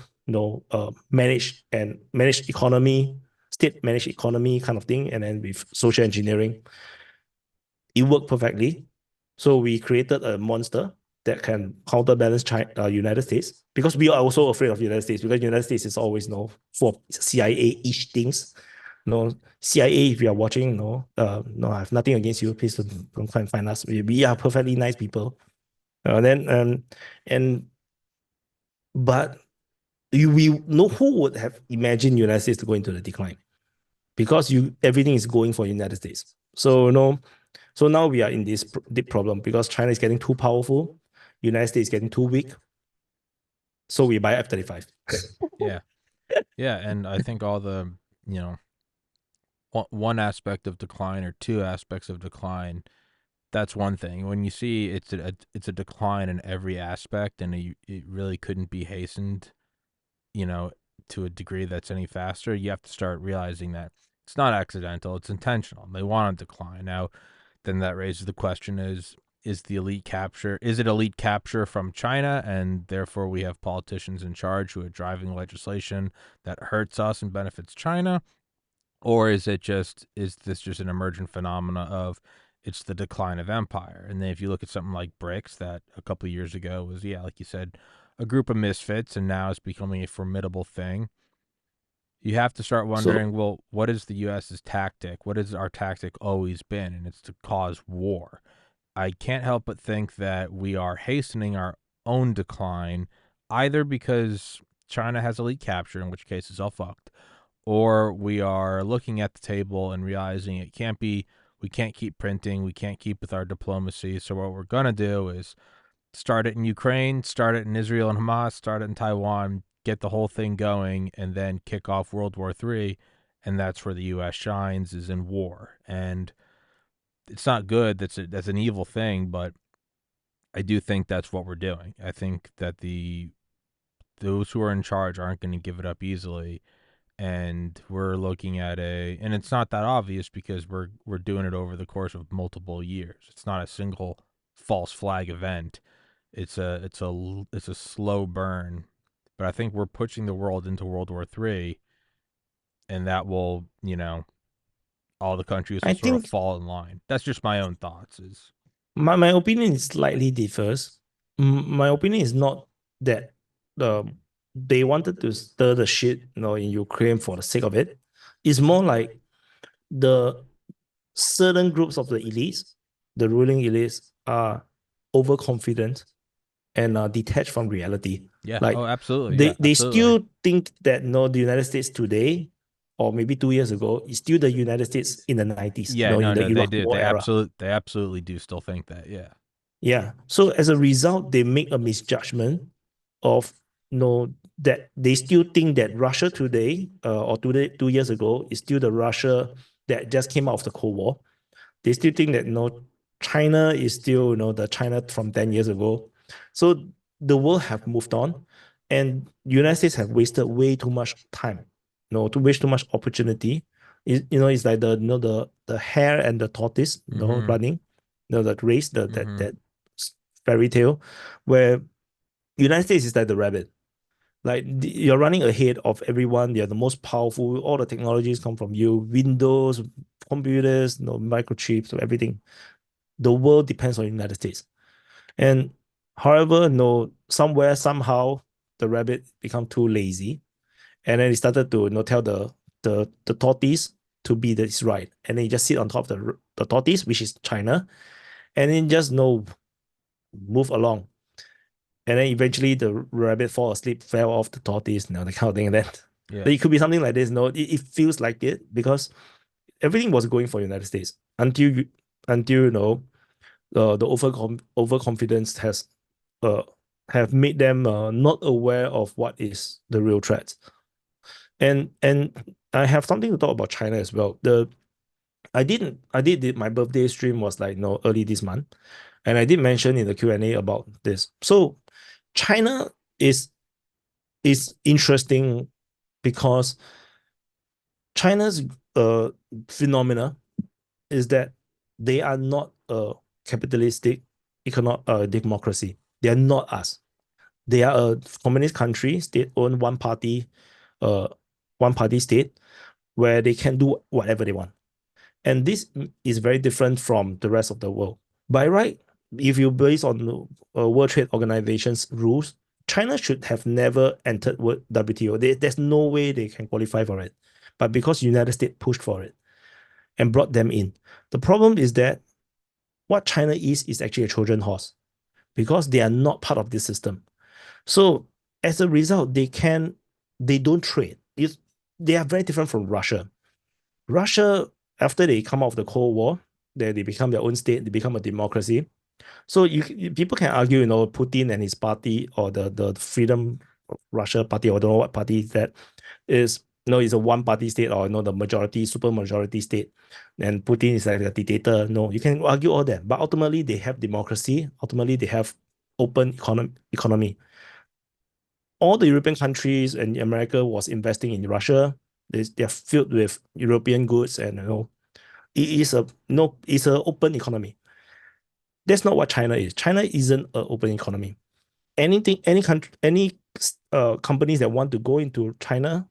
managed economy, state managed economy kind of thing, and then with social engineering, it worked perfectly. So we created a monster that can counterbalance United States, because we are also afraid of United States, because United States is always for CIA-ish things. CIA, if you are watching, I have nothing against you. Please don't try and find us. We are perfectly nice people. Then and but we know who would have imagined United States to go into the decline, because everything is going for United States. So so now we are in this deep problem, because China is getting too powerful, United States is getting too weak. So we buy F-35. Yeah. Yeah, and I think all the, you know, one aspect of decline or two aspects of decline, that's one thing. When you see it's a decline in every aspect, and it really couldn't be hastened, you know, to a degree that's any faster, you have to start realizing that it's not accidental, it's intentional. They want to decline. Now, then that raises the question: is the elite capture? Is it elite capture from China, and therefore we have politicians in charge who are driving legislation that hurts us and benefits China? Or is this just an emergent phenomena of it's the decline of empire? And then if you look at something like BRICS, that a couple of years ago was, yeah, like you said, a group of misfits, and now it's becoming a formidable thing. You have to start So wondering, well, what is the US's tactic? What has our tactic always been? And it's to cause war. I can't help but think that we are hastening our own decline, either because China has elite capture, in which case it's all fucked, or we are looking at the table and realizing it can't be. We can't keep printing. We can't keep with our diplomacy. So what we're gonna do is start it in Ukraine, start it in Israel and Hamas, start it in Taiwan, get the whole thing going, and then kick off World War III. And that's where the U.S. shines, is in war. And it's not good. That's an evil thing, but I do think that's what we're doing. I think that those who are in charge aren't going to give it up easily, and we're looking at and it's not that obvious because we're doing it over the course of multiple years. It's not a single false flag event. It's a slow burn, but I think we're pushing the world into World War III, and that will, all the countries will I sort of think fall in line. That's just my own thoughts. Is my opinion is slightly differs. My opinion is not that they wanted to stir the shit, in Ukraine for the sake of it. It's more like the certain groups of the elites, the ruling elites, are overconfident and detached from reality. yeah, oh, Like absolutely, yeah, they absolutely, still think that the United States today, or maybe 2 years ago, is still the United States in the 90s, yeah, no, in the no, they Iraq do, War era. they absolutely do still think that, yeah, Yeah. So as a result, they make a misjudgment of that they still think that Russia today, or today 2 years ago, is still the Russia that just came out of the Cold War. They still think that China is still the China from 10 years ago. So the world have moved on, and United States have wasted way too much time, to waste too much opportunity. It's like the hare and the tortoise, mm-hmm, running, the race, mm-hmm, that fairy tale, where United States is like the rabbit. Like you're running ahead of everyone. You're the most powerful. All the technologies come from you. Windows, computers, microchips, everything. The world depends on the United States. And however, somewhere, somehow, the rabbit become too lazy. And then he started to tell the tortoise to be this right. And then he just sit on top of the tortoise, which is China, and then just move along. And then eventually the rabbit fall asleep, fell off the tortoise, the kind of thing. And then yeah, but it could be something like this. It feels like it because everything was going for the United States until the overconfidence uh have made them not aware of what is the real threat. And I have something to talk about China as well. My birthday stream was like early this month, and I did mention in the Q&A about this. So China is interesting because China's phenomena is that they are not a capitalistic democracy. They are not us. They are a communist country, state-owned, uh, one party state, where they can do whatever they want. And this is very different from the rest of the world. By right, if you base on World Trade Organization's rules, China should have never entered WTO. There's no way they can qualify for it. But because United States pushed for it and brought them in, the problem is that what China is actually a Trojan horse because they are not part of this system. So as a result, they don't trade. They are very different from Russia. Russia, after they come out of the Cold War, they become their own state, they become a democracy. So people can argue, Putin and his party, or the Freedom of Russia party, or I don't know what party that is, it's a one party state, or the majority, super majority state, and Putin is like a dictator. No, you can argue all that, but ultimately they have democracy. Ultimately they have open economy. All the European countries and America was investing in Russia. They're filled with European goods, and it is a no, it's an open economy. That's not what China is. China isn't an open economy. Any country, any companies that want to go into China,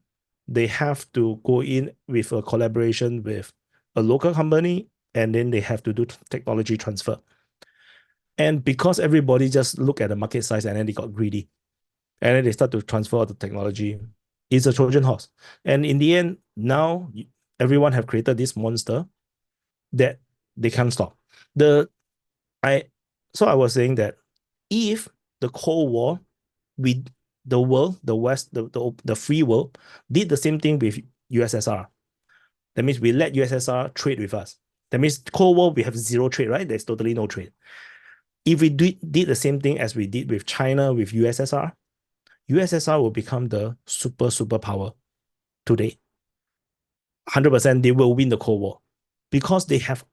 they have to go in with a collaboration with a local company, and then they have to do technology transfer. And because everybody just look at the market size and then they got greedy, and then they start to transfer the technology, it's a Trojan horse. And in the end, now everyone have created this monster that they can't stop. The I so I was saying that if the Cold War, we the world, the West, the free world, did the same thing with USSR. That means we let USSR trade with us. That means Cold War, we have zero trade, right? There's totally no trade. If we did the same thing as we did with China, with USSR will become the superpower today. 100% they will win the Cold War because they have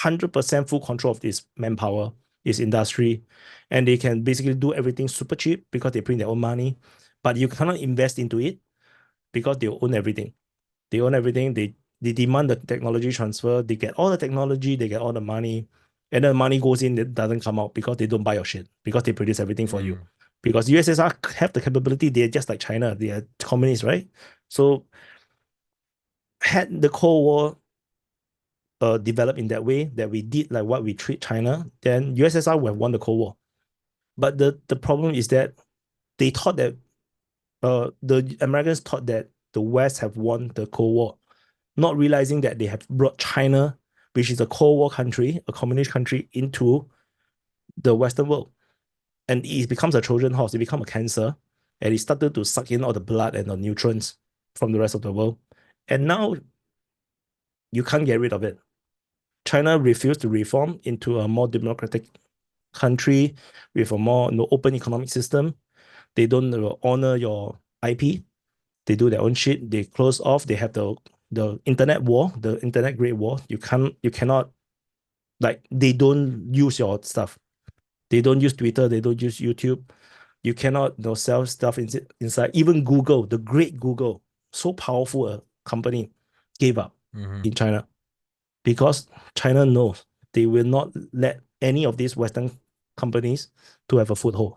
100% full control of this manpower, this industry, and they can basically do everything super cheap because they print their own money. But you cannot invest into it because they own everything. They own everything. They demand the technology transfer. They get all the technology. They get all the money, and then money goes in. It doesn't come out because they don't buy your shit because they produce everything for you. Mm. Because USSR have the capability. They're just like China. They are communists, right? So had the Cold War developed in that way that we did like what we treat China, then USSR would have won the Cold War. But the problem is that they thought that the Americans thought that the West have won the Cold War, not realizing that they have brought China, which is a Cold War country, a communist country, into the Western world. And it becomes a Trojan horse, it becomes a cancer, and it started to suck in all the blood and the nutrients from the rest of the world. And now you can't get rid of it. China refused to reform into a more democratic country with a more open economic system. They don't honor your IP. They do their own shit. They close off. They have the internet war, the internet great war. You cannot, like, they don't use your stuff. They don't use Twitter. They don't use YouTube. You cannot sell stuff inside. Even Google, the great Google, so powerful a company, gave up Mm-hmm. in China because China knows they will not let any of these Western companies to have a foothold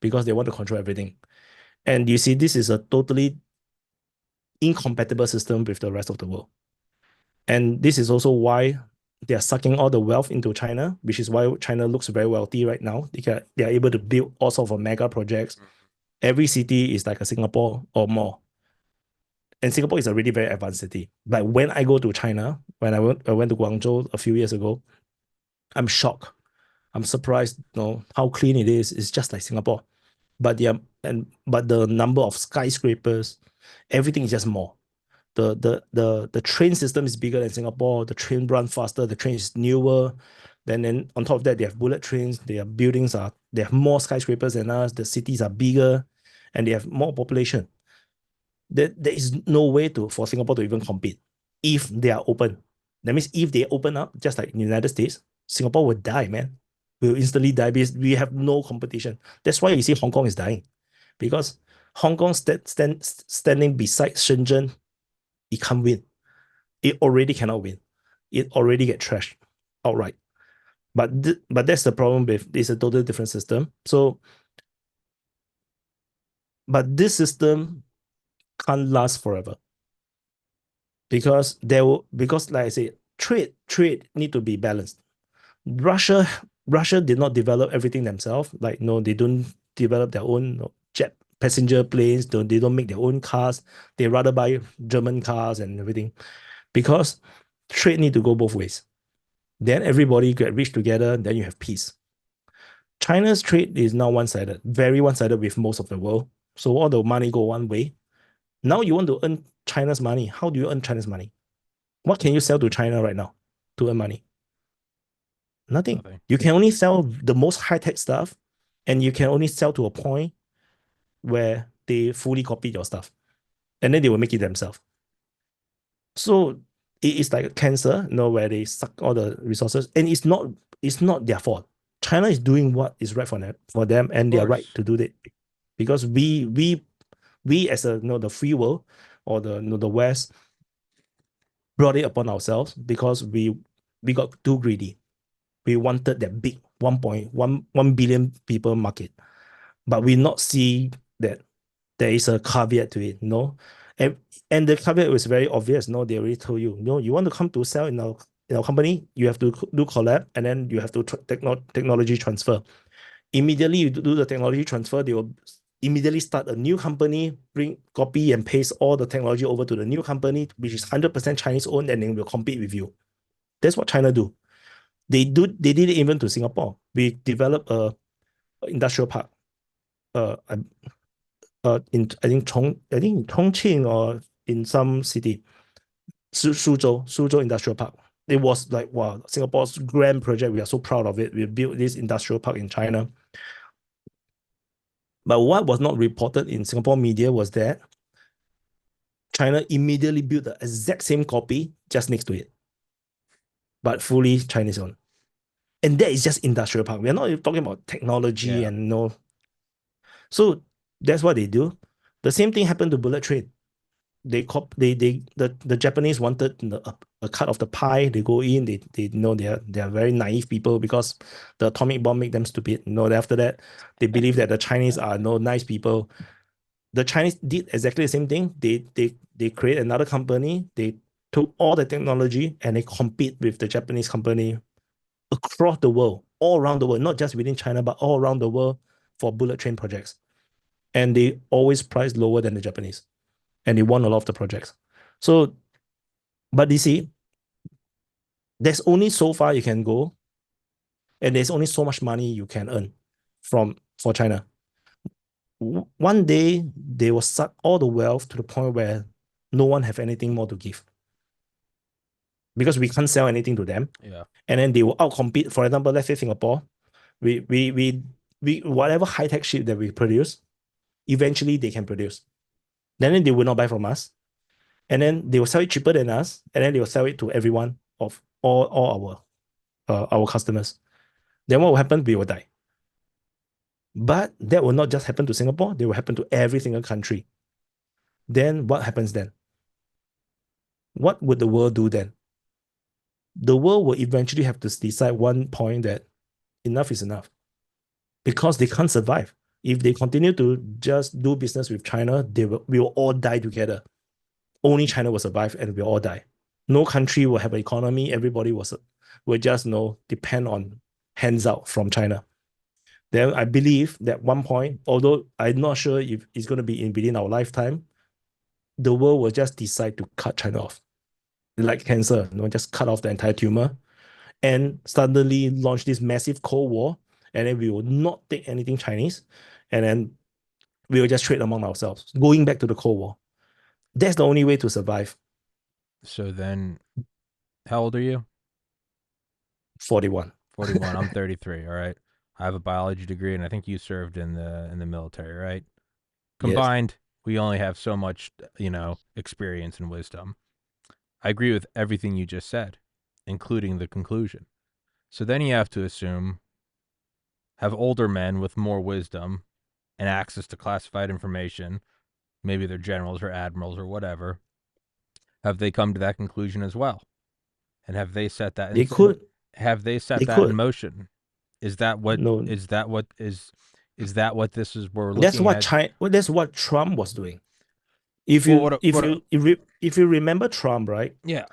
because they want to control everything. And you see, this is a totally incompatible system with the rest of the world. And this is also why they are sucking all the wealth into China, which is why China looks very wealthy right now. They are able to build all sorts of mega projects. Every city is like a Singapore or more. And Singapore is a really very advanced city. Like when I go to China, when I went to Guangzhou a few years ago, I'm shocked. I'm surprised, how clean it is. It's just like Singapore. But the number of skyscrapers, everything is just more. The train system is bigger than Singapore. The train run faster. The train is newer. Then on top of that, they have bullet trains. They have more skyscrapers than us. The cities are bigger, and they have more population. There is no way for Singapore to even compete if they are open. That means if they open up, just like in the United States, Singapore will die, man. Will instantly die because we have no competition. That's why you see Hong Kong is dying, because Hong Kong standing beside Shenzhen, it can't win. It already cannot win. It already get trashed outright. But that's the problem with it's a totally different system. So, but this system can't last forever because like I said, trade need to be balanced. Russia Russia did not develop everything themselves. Like no, they don't develop their own jet passenger planes. They don't make their own cars. They rather buy German cars and everything because trade need to go both ways. Then everybody get rich together. Then you have peace. China's trade is now one-sided, very one-sided with most of the world. So all the money go one way. Now you want to earn China's money. How do you earn China's money? What can you sell to China right now to earn money? Nothing. Nothing. You can only sell the most high-tech stuff, and you can only sell to a point where they fully copy your stuff, and then they will make it themselves. So it is like a cancer, where they suck all the resources, and it's not their fault. China is doing what is right for them, Of and they are right course. to do that because we as the free world or the West brought it upon ourselves because we got too greedy. We wanted that big 1.1 billion people market, but we not see that there is a caveat to it, and and the caveat was very obvious. No, they already told you, no, you want to come to sell in our company, you have to do collab, and then you have to technology transfer. Immediately you do the technology transfer, they will immediately start a new company, bring copy and paste all the technology over to the new company, which is 100% Chinese owned, and then will compete with you. That's what China do. They did it even to Singapore. We developed a industrial park. in I think in Chongqing or in some city, Suzhou Industrial Park. It was like, wow, Singapore's grand project. We are so proud of it. We built this industrial park in China. But what was not reported in Singapore media was that China immediately built the exact same copy just next to it, but fully Chinese owned. And that is just industrial park. We're not talking about technology Yeah. and no. So that's what they do. The same thing happened to bullet train. The Japanese wanted a cut of the pie. They go in, they know they are very naive people because the atomic bomb make them stupid. After that, they believe that the Chinese are no nice people. The Chinese did exactly the same thing. They create another company. They took all the technology and they compete with the Japanese company across the world, all around the world, not just within China, but all around the world for bullet train projects. And they always price lower than the Japanese. And they won a lot of the projects. So, but you see, there's only so far you can go, and there's only so much money you can earn for China. One day they will suck all the wealth to the point where no one have anything more to give because we can't sell anything to them, Yeah. and then they will outcompete. For example, let's say Singapore, we whatever high tech ship that we produce, eventually they can produce. Then they will not buy from us, and then they will sell it cheaper than us, and then they will sell it to everyone of all our customers. Then what will happen? We will die. But that will not just happen to Singapore, they will happen to every single country. Then what happens then? What would the world do then? The world will eventually have to decide one point that enough is enough because they can't survive. If they continue to just do business with China, we will all die together. Only China will survive and we'll all die. No country will have an economy. Everybody will just depend on hands out from China. Then I believe that one point, although I'm not sure if it's going to be within our lifetime, the world will just decide to cut China off. Like cancer, just cut off the entire tumor and suddenly launch this massive Cold War. And then we will not take anything Chinese. And then we will just trade among ourselves, going back to the Cold War. That's the only way to survive. So then, how old are you? 41. 41. I'm 33. All right. I have a biology degree, and I think you served in the military, right? Yes. Combined, we only have so much, experience and wisdom. I agree with everything you just said, including the conclusion. So then you have to assume have older men with more wisdom and access to classified information, maybe they're generals or admirals or whatever, have they come to that conclusion as well? And have they set that They in, could. have they They set that in could. motion? Is that what No, is that what is that what this is we're that's looking what at? China. That's what Trump was doing. If Well, you if what you if you if you remember Trump, right? yeah.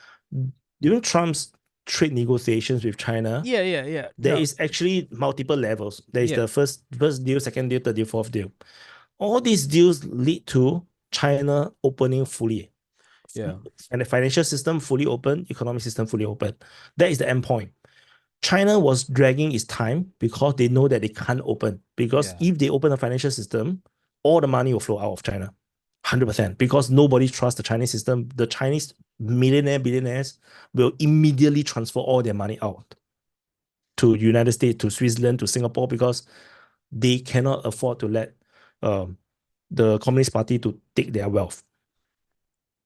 During Trump's trade negotiations with China, Yeah. there No. is actually multiple levels. There is Yeah. the first deal, second deal, third deal, fourth deal. All these deals lead to China opening fully, Yeah. and the financial system fully open, economic system fully open. That is the end point. China was dragging its time because they know that they can't open. Because Yeah. if they open the financial system, all the money will flow out of China. 100%. Because nobody trusts the Chinese system. The Chinese billionaires will immediately transfer all their money out to United States, to Switzerland, to Singapore, because they cannot afford to let um, the Communist Party to take their wealth.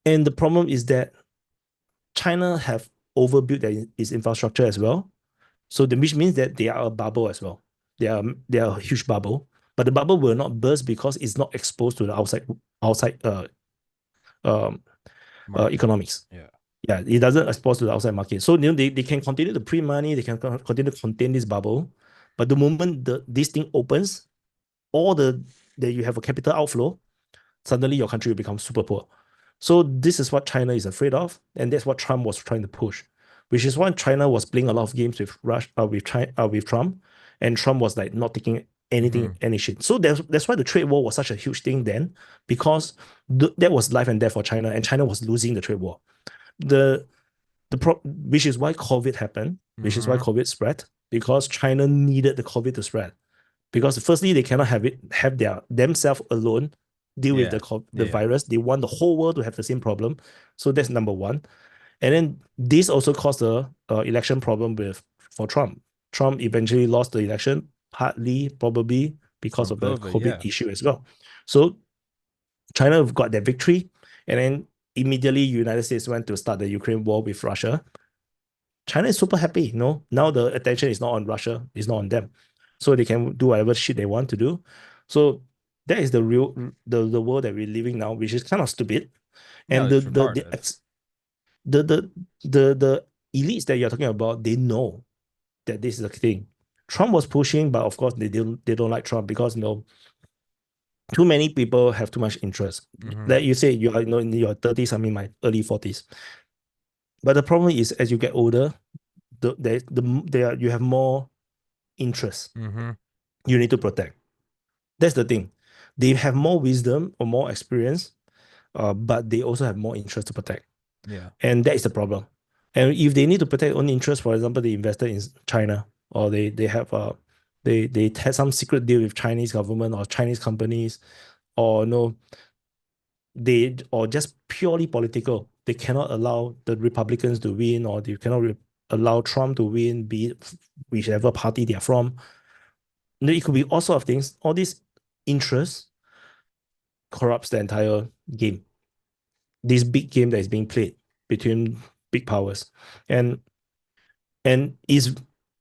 And the problem is that China have overbuilt its infrastructure as well. So which means that they are a bubble as well. They are a huge bubble, but the bubble will not burst because it's not exposed to the outside um, Market. economics. Yeah. Yeah, it doesn't expose to the outside market. So they can continue to print money, they can continue to contain this bubble, but the moment this thing opens, all that you have a capital outflow, suddenly your country will become super poor. So this is what China is afraid of, and that's what Trump was trying to push, which is why China was playing a lot of games with with Trump, and Trump was like not taking Mm-hmm. any shit. So that's why the trade war was such a huge thing then, because that was life and death for China, and China was losing the trade war. The which is why COVID happened, which is why Mm-hmm. COVID spread, because China needed the COVID to spread. Because firstly, they cannot have themselves alone deal with Yeah. the Yeah. virus. They want the whole world to have the same problem. So that's number one. And then this also caused a election problem with for Trump. Trump eventually lost the election, partly probably because From of the COVID. COVID Yeah. issue as well. So China got their victory, and then immediately United States went to start the Ukraine war with Russia. China is super happy. Now the attention is not on Russia, it's not on them, so they can do whatever shit they want to do. So that is the real the world that we're living now, which is kind of stupid. No, And it's retarded. the the elites that you're talking about, they know that this is a thing. Trump was pushing, but of course they don't like Trump because too many people have too much interest. Mm-hmm. Like you say, you are in your 30s, I'm in my early 40s. But the problem is, as you get older, you have more interest Mm-hmm. you need to protect. That's the thing. They have more wisdom or more experience, but they also have more interest to protect. Yeah. And that is the problem. And if they need to protect their own interest, for example, they invested in China, or they have they had some secret deal with Chinese government or Chinese companies, or no, they or just purely political. They cannot allow the Republicans to win, or they cannot allow Trump to win, be it whichever party they are from. It could be all sorts of things. All these interests corrupts the entire game. This big game that is being played between big powers, and is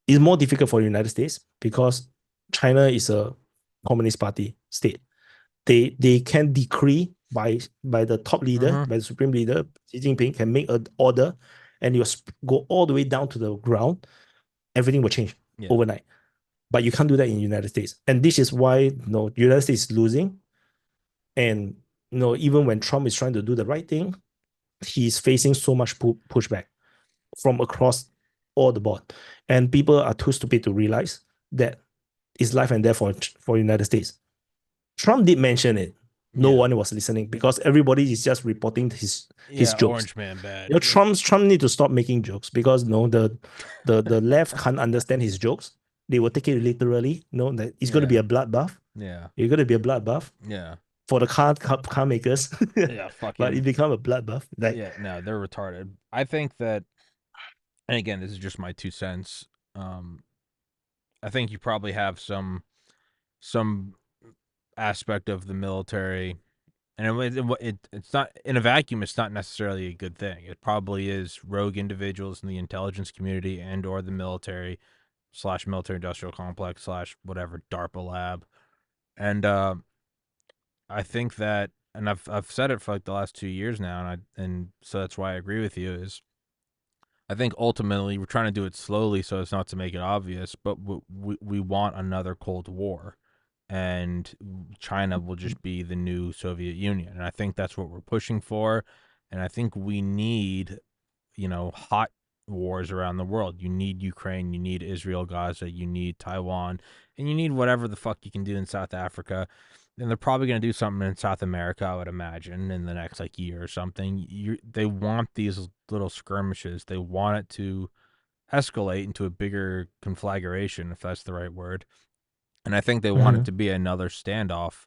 more difficult for the United States because China is a communist party state. They can decree by the top leader, Mm-hmm. by the supreme leader, Xi Jinping can make an order, and you go all the way down to the ground. Everything will change Yeah. overnight. But you can't do that in the United States, and this is why the United States is losing. And even when Trump is trying to do the right thing, he's facing so much pushback from across all the board, and people are too stupid to realize that it's life and death for United States. Trump did mention it. No Yeah. one was listening because everybody is just reporting his Yeah. jokes. Orange man bad. Trump need to stop making jokes because the left can't understand his jokes. They will take it literally. That it's going to be Yeah. a bloodbath. Yeah. It's going to be a bloodbath Yeah. for the car makers, Yeah. but Fucking. it become a bloodbath. Like, Yeah. No, they're retarded. I think that, and again, this is just my 2 cents. Um, I think you probably have some aspect of the military, and it's not in a vacuum. It's not necessarily a good thing. It probably is rogue individuals in the intelligence community and or the military slash military industrial complex slash whatever DARPA lab, and I think that, and I've said it for like the last 2 years now, and so that's why I agree with you. Is I think ultimately we're trying to do it slowly so as not to make it obvious, but we want another Cold War, and China will just be the new Soviet Union. And I think that's what we're pushing for. And I think we need, hot wars around the world. You need Ukraine, you need Israel, Gaza, you need Taiwan, and you need whatever the fuck you can do in South Africa. And they're probably going to do something in South America, I would imagine, in the next like year or something. They want these little skirmishes. They want it to escalate into a bigger conflagration, if that's the right word. And I think they want it mhm. to be another standoff,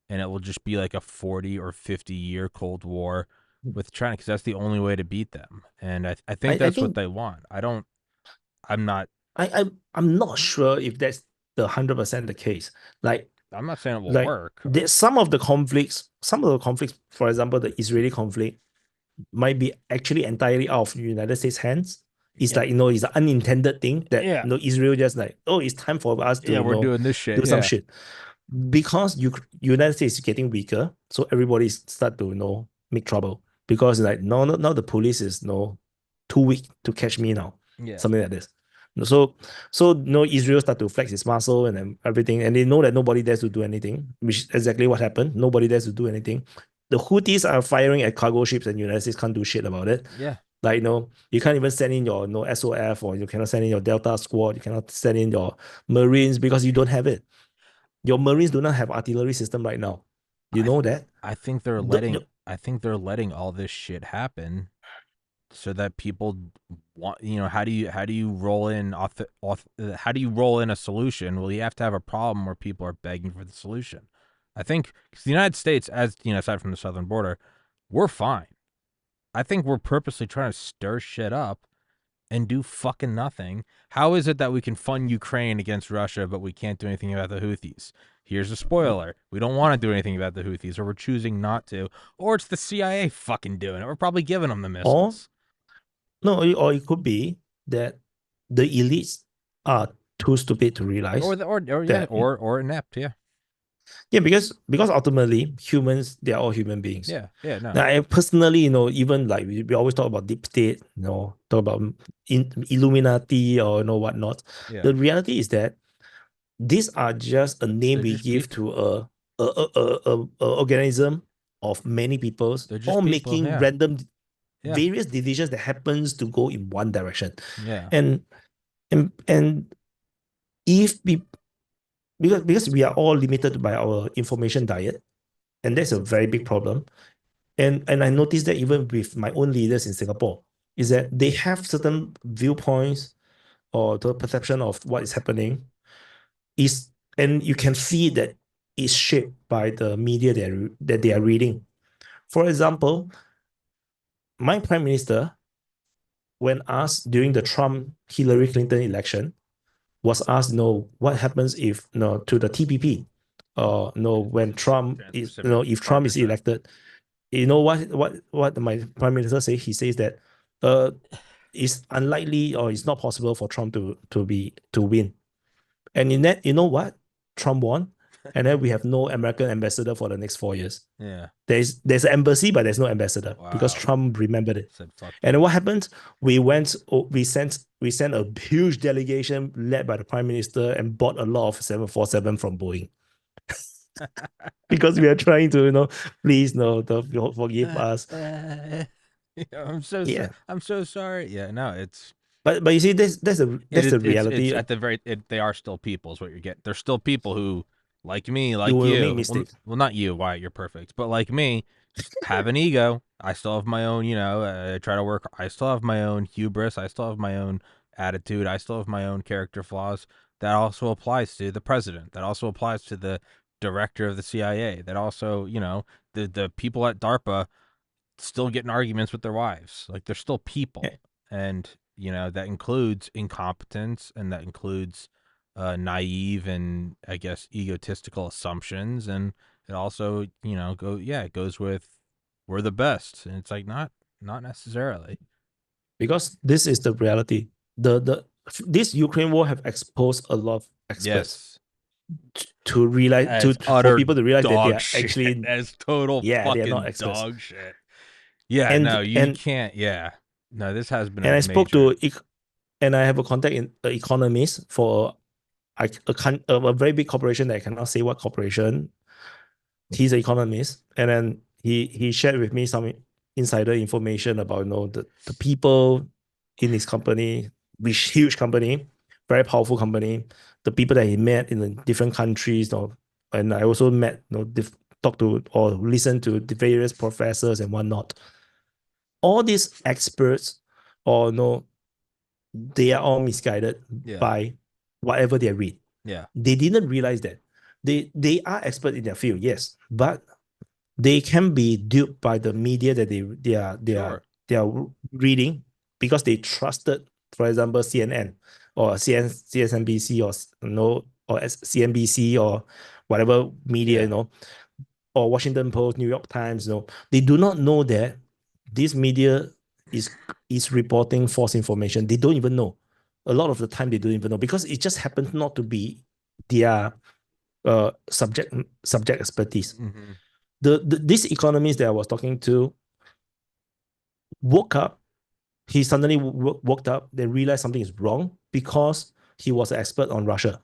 and it will just be like a 40 or 50-year Cold War with China, because that's the only way to beat them. And I think I that's what think they want. I'm not, I'm not sure if that's the 100% the case. Like I'm not saying it will like work. there's some of the conflicts, for example, the Israeli conflict might be actually entirely out of the United States hands. It's Yeah. like it's an unintended thing that Yeah. Israel just like, oh, it's time for us to Yeah. We're doing this shit. do some Yeah. shit because United States is getting weaker, so everybody start to make trouble because like no, no, now the police is too weak to catch me now, Yeah. something like this. So Israel start to flex its muscle and then everything, and they know that nobody dares to do anything, which is exactly what happened. Nobody dares to do anything. The Houthis are firing at cargo ships, and United States can't do shit about it. Yeah. Like you can't even send in your SOF, or you cannot send in your Delta Squad. You cannot send in your Marines because you don't have it. Your Marines do not have artillery system right now. You I, know that? I think they're The, letting, the, I think they're letting all this shit happen so that people want, how do you roll in how do you roll in a solution? Well, you have to have a problem where people are begging for the solution. I think 'cause the United States, as you know, aside from the southern border, we're fine. I think we're purposely trying to stir shit up and do fucking nothing. How is it that we can fund Ukraine against Russia, but we can't do anything about the Houthis? Here's a spoiler. We don't want to do anything about the Houthis, or we're choosing not to. Or it's the CIA fucking doing it. We're probably giving them the Or missiles. no, or it could be that the elites are too stupid to Or realize yeah, that or inept, yeah. yeah, because ultimately humans, they are all human beings. Yeah, yeah, no. Now, I personally, even like we always talk about deep state, talk about Illuminati or whatnot. Yeah. The reality is that these are just a name They're we just give people. to a organism of many peoples, They're just all people, making yeah. random Yeah. various decisions that happens to go in one direction. Yeah. And and if we because we are all limited by our information diet, and that's a very big problem. And I noticed that even with my own leaders in Singapore, is that they have certain viewpoints or the perception of what is happening is, and you can see that it's shaped by the media that they are reading. For example, my prime minister, when asked during the Trump Hillary Clinton election, was asked, no, what happens if no to the TPP, no, when Trump is, Trans-Pacific if Trump is Partnership. elected, what my prime minister say? He says that uh it's unlikely or it's not possible for Trump to win. And in that, you know what? Trump won, and then we have no American ambassador for the next 4 years. Yeah. There's an embassy, but there's no ambassador because Wow. Trump remembered it. Said fuck And then you. what happened? We sent a huge delegation led by the prime minister and bought a lot of 747 from Boeing because we are trying to, please no, forgive us. Yeah, I'm so sorry. Yeah, no, but you see, that's the it's reality. at the very they are still people is what you're getting. They're still people who like me, You like will make you. Well, mistakes. not you, Wyatt, you're perfect, but like me, have an ego. I still have my own, I try to work. I still have my own hubris. I still have my own attitude. I still have my own character flaws. That also applies to the president. That also applies to the director of the CIA. That also, the people at DARPA still getting arguments with their wives. Like they're still Yeah, people. And, that includes incompetence and that includes naive and I guess egotistical assumptions. And it also, it goes with we're the best. And it's like not necessarily. because this is the reality. The This Ukraine war have exposed a lot of experts Yes. to realize to As for utter people to realize that they dog are shit. actually, As total yeah, they are not fucking experts. dog shit. Yeah, And no, you and can't. Yeah. No, this has been a and I spoke to major. and I have a contact in an economist for a very big corporation that I cannot say what corporation. He's an economist, and then he shared with me some insider information about the people in his company, which huge company, very powerful company, the people that he met in the different countries, and I also met, talk to or listen to the various professors and whatnot. All these experts, or they are all misguided Yeah. by whatever they read. Yeah. They didn't realize that they are expert in their field, yes, but they can be duped by the media that Sure. they are reading because they trusted, for example, CNN or CSNBC or CNBC or whatever media, Yeah. or Washington Post, New York Times. They do not know that this media is is reporting false information. They don't even know. A lot of the time, they don't even know because it just happens not to be their subject expertise. Mm-hmm. This economist that I was talking to woke up. He suddenly woke up, then realized something is wrong because he was an expert on Russia.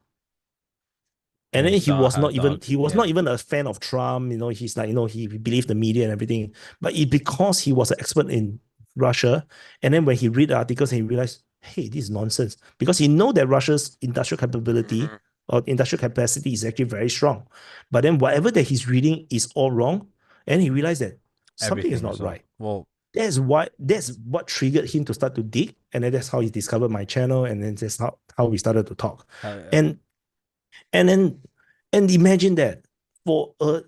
And And he then saw how dog. he was not Yeah. even a fan of Trump. He's like, he believed the media and everything. But because he was an expert in Russia, and then when he read the articles, he realized, hey, this is nonsense. Because he know that Russia's industrial capability Mm-hmm. or industrial capacity is actually very strong. But then whatever that he's reading is all wrong. And he realized that something is Everything not is all right. well. That's what triggered him to start to dig. And then that's how he discovered my channel. And then that's how we started to talk. Yeah. And and then and imagine that for a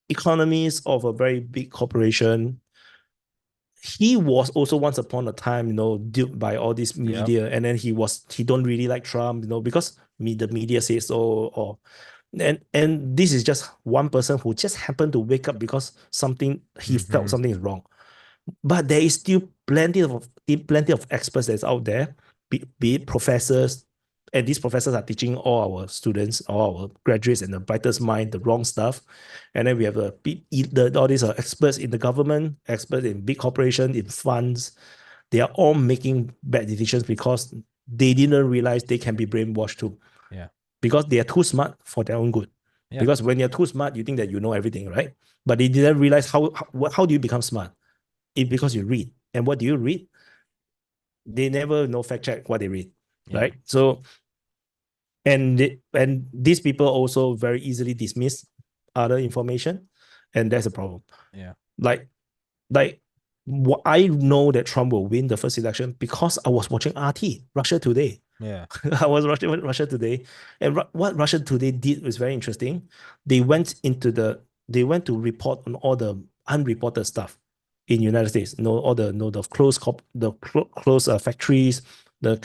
economist of a very big corporation, he was also once upon a time, duped by all this Yep. media, and then he don't really like Trump, because the media says so, or and this is just one person who just happened to wake up because he felt Mm-hmm. something is wrong. But there is still plenty of experts that's out there, be it professors, and these professors are teaching all our students, all our graduates and the brightest mind the wrong stuff. And then we have all these experts in the government, experts in big corporations, in funds. They are all making bad decisions because they didn't realize they can be brainwashed too, Yeah. because they are too smart for their own good. Yeah. Because when you're too smart, you think that you know everything, right? But they didn't realize how do you become smart? It's because you read. And what do you read? They never fact check what they read, Yeah. right? So and these people also very easily dismiss other information, and that's a problem. Yeah. Like like I know that Trump will win the first election because I was watching RT Russia Today. Yeah. I was watching Russia Today, and what Russia Today did was very interesting. They went into they went to report on all the unreported stuff in United States. All the closed factories, the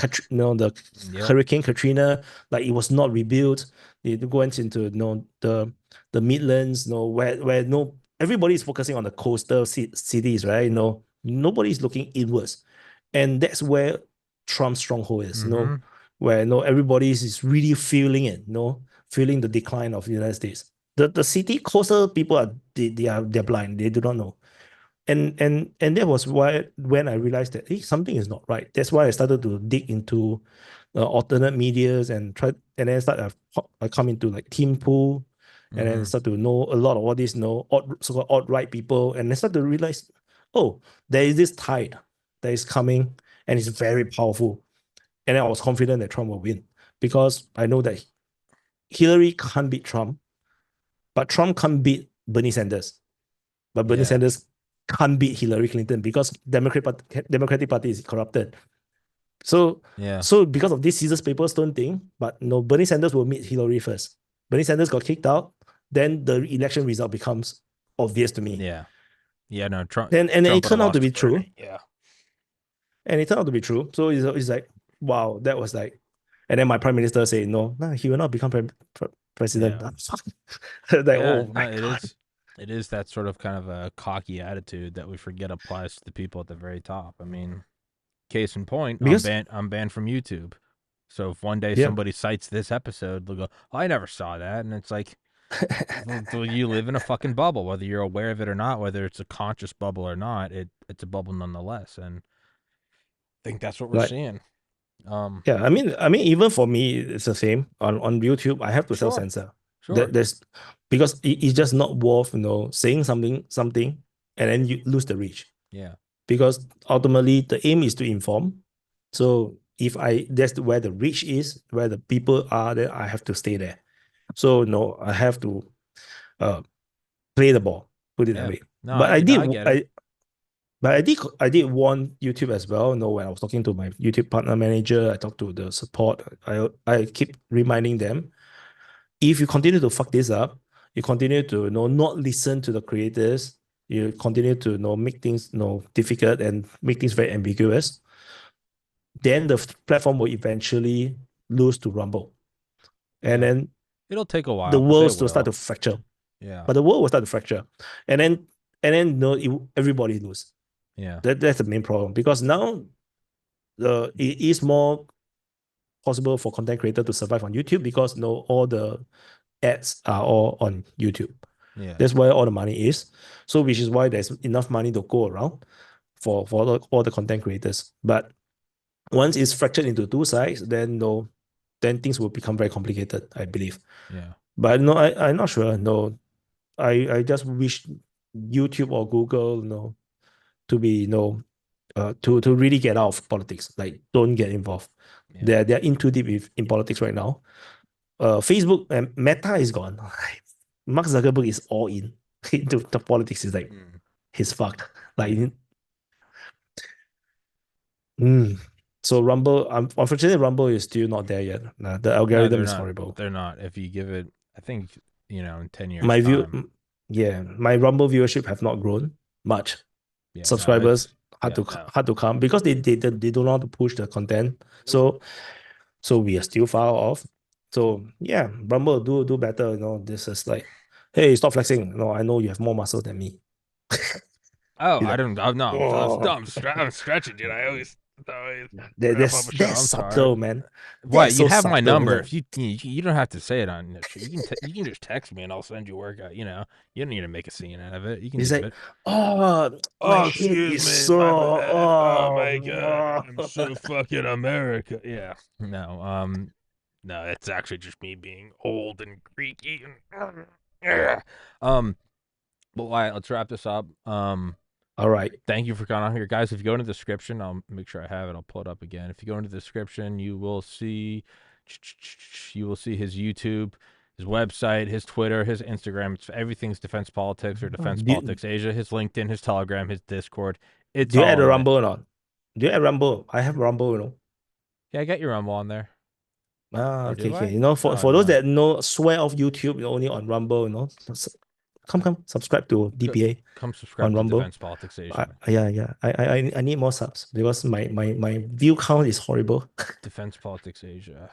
Yep. Hurricane Katrina, like it was not rebuilt. They went into the Midlands, where no everybody is focusing on the coastal cities, right? Nobody's looking inwards, and that's where Trump's stronghold is. Mm-hmm. Where everybody is really feeling it, feeling the decline of the United States. The city coastal people they're blind. They do not know. And that was why when I realized that something is not right. That's why I started to dig into alternate medias and then I come into like Team Pool, and then Mm-hmm. start to know a lot of all these so-called alt-right people, and I start to realize, oh, there is this tide that is coming, and it's very powerful. And then I was confident that Trump will win because I know that Hillary can't beat Trump, but Trump can't beat Bernie Sanders. But Bernie Yeah. Sanders can't beat Hillary Clinton because Democratic Party is corrupted. So Yeah. so because of this scissors paper stone thing, but no, Bernie Sanders will meet Hillary first. Bernie Sanders got kicked out, then the election result becomes obvious to me. Yeah. Yeah. No, Trump And Trump it would have turned out to lost be to true. Bernie. Yeah. And it turned out to be true. So it's like, wow, that was like, and then my prime minister said, no, no, he will not become president. Yeah. Like, Yeah. oh No, my God. it is that sort of kind of a cocky attitude that we forget applies to the people at the very top. I mean, case in point, Because, I'm banned from YouTube. So if one day yeah, somebody cites this episode, they'll go, oh, I never saw that. And it's like, well, you live in a fucking bubble, whether you're aware of it or not, whether it's a conscious bubble or not, it's a bubble nonetheless. And I think that's what we're like, seeing. Um, yeah, I mean, even for me, it's the same. On YouTube, I have to self sure, censor. sure. There's because it's just not worth saying something and then you lose the reach, Yeah, because ultimately the aim is to inform. So if that's where the reach is, where the people are, then I have to stay there. So no, I have to uh play the ball, put it that yeah. way. No, But I no, did I get it. I but I did warn YouTube as well. When I was talking to my YouTube partner manager, I talked to the support. I keep reminding them, if you continue to fuck this up, you continue to not listen to the creators, you continue to make things difficult and make things very ambiguous, then the platform will eventually lose to Rumble, and Yeah, then it'll take a the while, but they world will start to will. fracture. Yeah, But the world will start to fracture, and then everybody lose. yeah, That's the main problem, because now it is more possible for content creator to survive on YouTube because all the ads are all on YouTube. yeah, That's where all the money is. So which is why there's enough money to go around for all the content creators. But once it's fractured into two sides, then no, then things will become very complicated, I believe. yeah, But no, I'm not sure. No, I just wish YouTube or Google to be to really get out of politics. Like, don't get involved. yeah. They're in too deep in politics right now. Facebook and Meta is gone. Mark Zuckerberg is all in into the politics. Is like, Mm, he's fucked. Like, yeah. mm. So Rumble, unfortunately, Rumble is still not there yet. Nah, the No, algorithm they're is not. horrible. They're not. If you give it, I think in 10 years My view, time. yeah, my Rumble viewership have not grown much. Yeah, no, Subscribers yeah, no. hard to come because they don't know how to push the content. So we are still far off. So yeah, Rumble do better. This is like, hey, stop flexing. No, I know you have more muscle than me. Oh, He's I like, don't. Oh, no, oh, I'm stretching, dude. I always wrap up that's a show. I'm sorry. subtle, man. What? That's You so have my subtle. number. If you don't have to say it on the show. You can just text me and I'll send you a workout. You don't need to make a scene out of it. You can He's just like, bit. oh, my Oh, head excuse is me, so, my bad. Oh my god, oh. I'm so fucking America. Yeah. No. No, it's actually just me being old and creaky and. Yeah. Um. But Wyatt, let's wrap this up. All right. Thank you for coming on here, guys. If you go into the description, I'll make sure I have it. I'll pull it up again. If you go into the description, you will see his YouTube, his website, his Twitter, his Instagram. Everything's Defense Politics or Defense Do you, Politics Asia. His LinkedIn, his Telegram, his Discord. It's do you add all a in it. Rumble or not? Do you add Rumble? I have Rumble. Yeah, I got your Rumble on there. Ah, Or okay, do okay. I? Oh For those no. that know, swear off YouTube, only on Rumble, come, subscribe to DPA Come on subscribe to Rumble. Defense Politics Asia. Yeah, yeah. I need more subs because my view count is horrible. Defense Politics Asia.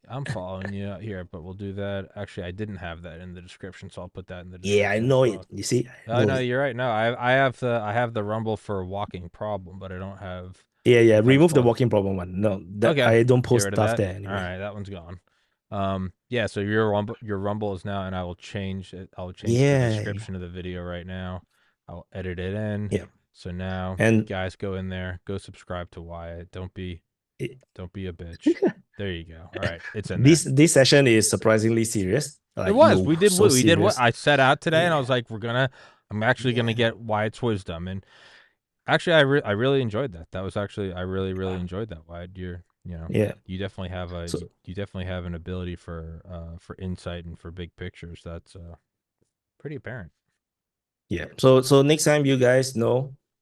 I'm following you out here, but we'll do that. Actually, I didn't have that in the description, so I'll put that in the Yeah, I description as know it. well. You see, I Oh know no, it. you're right. No, I have the Rumble for walking problem, but I don't have Yeah, yeah. defense Remove the politics. walking problem one. No, that Okay, I don't get post rid of stuff that. there All anyway. right, that one's gone. Yeah. So your Rumble is now, and I will change it. I'll change the Yeah, yeah, description of the video right now. I'll edit it in. yeah. So now you And guys go in there, go subscribe to Wyatt. it, Don't be a bitch. There you go. All right, it's in there. this session is surprisingly serious. It Like, was. We did so what we did. What serious. I set out today, and I was Yeah, like, I'm actually gonna yeah, get Wyatt's wisdom. And actually, I really enjoyed that. That was actually I really enjoyed that. Wyatt, yeah. you definitely have So you definitely have an ability for insight and for big pictures. That's pretty apparent. yeah. So next time you guys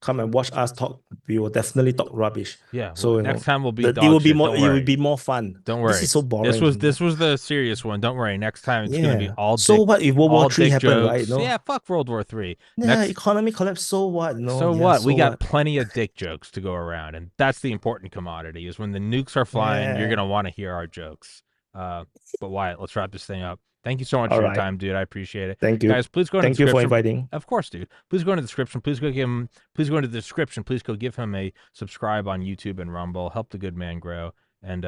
come and watch us talk. We will definitely talk rubbish. Yeah. Well, So next time will be that it will dog be shit. more Don't it will worry. be more fun. Don't This worry. is so This boring. was the serious one. Don't worry. Next time it's gonna be Yeah. So what if World War all Three dick happened, right? jokes. No. Yeah. Fuck World War III. Yeah, Next economy collapse. So what? No, So yeah, what? We so got what? plenty of dick jokes to go around, and that's the important commodity. Is when the nukes are flying, you're Yeah. gonna want to hear our jokes. Uh, but Wyatt, let's wrap this thing up. Thank you so much All for your right. time, dude. I appreciate it, Thank you. guys. Please go into the Thank you for description. inviting. Of course, dude. Please go into the description. Please go give him. Please go into the description. Please go give him a subscribe on YouTube and Rumble. Help the good man grow. And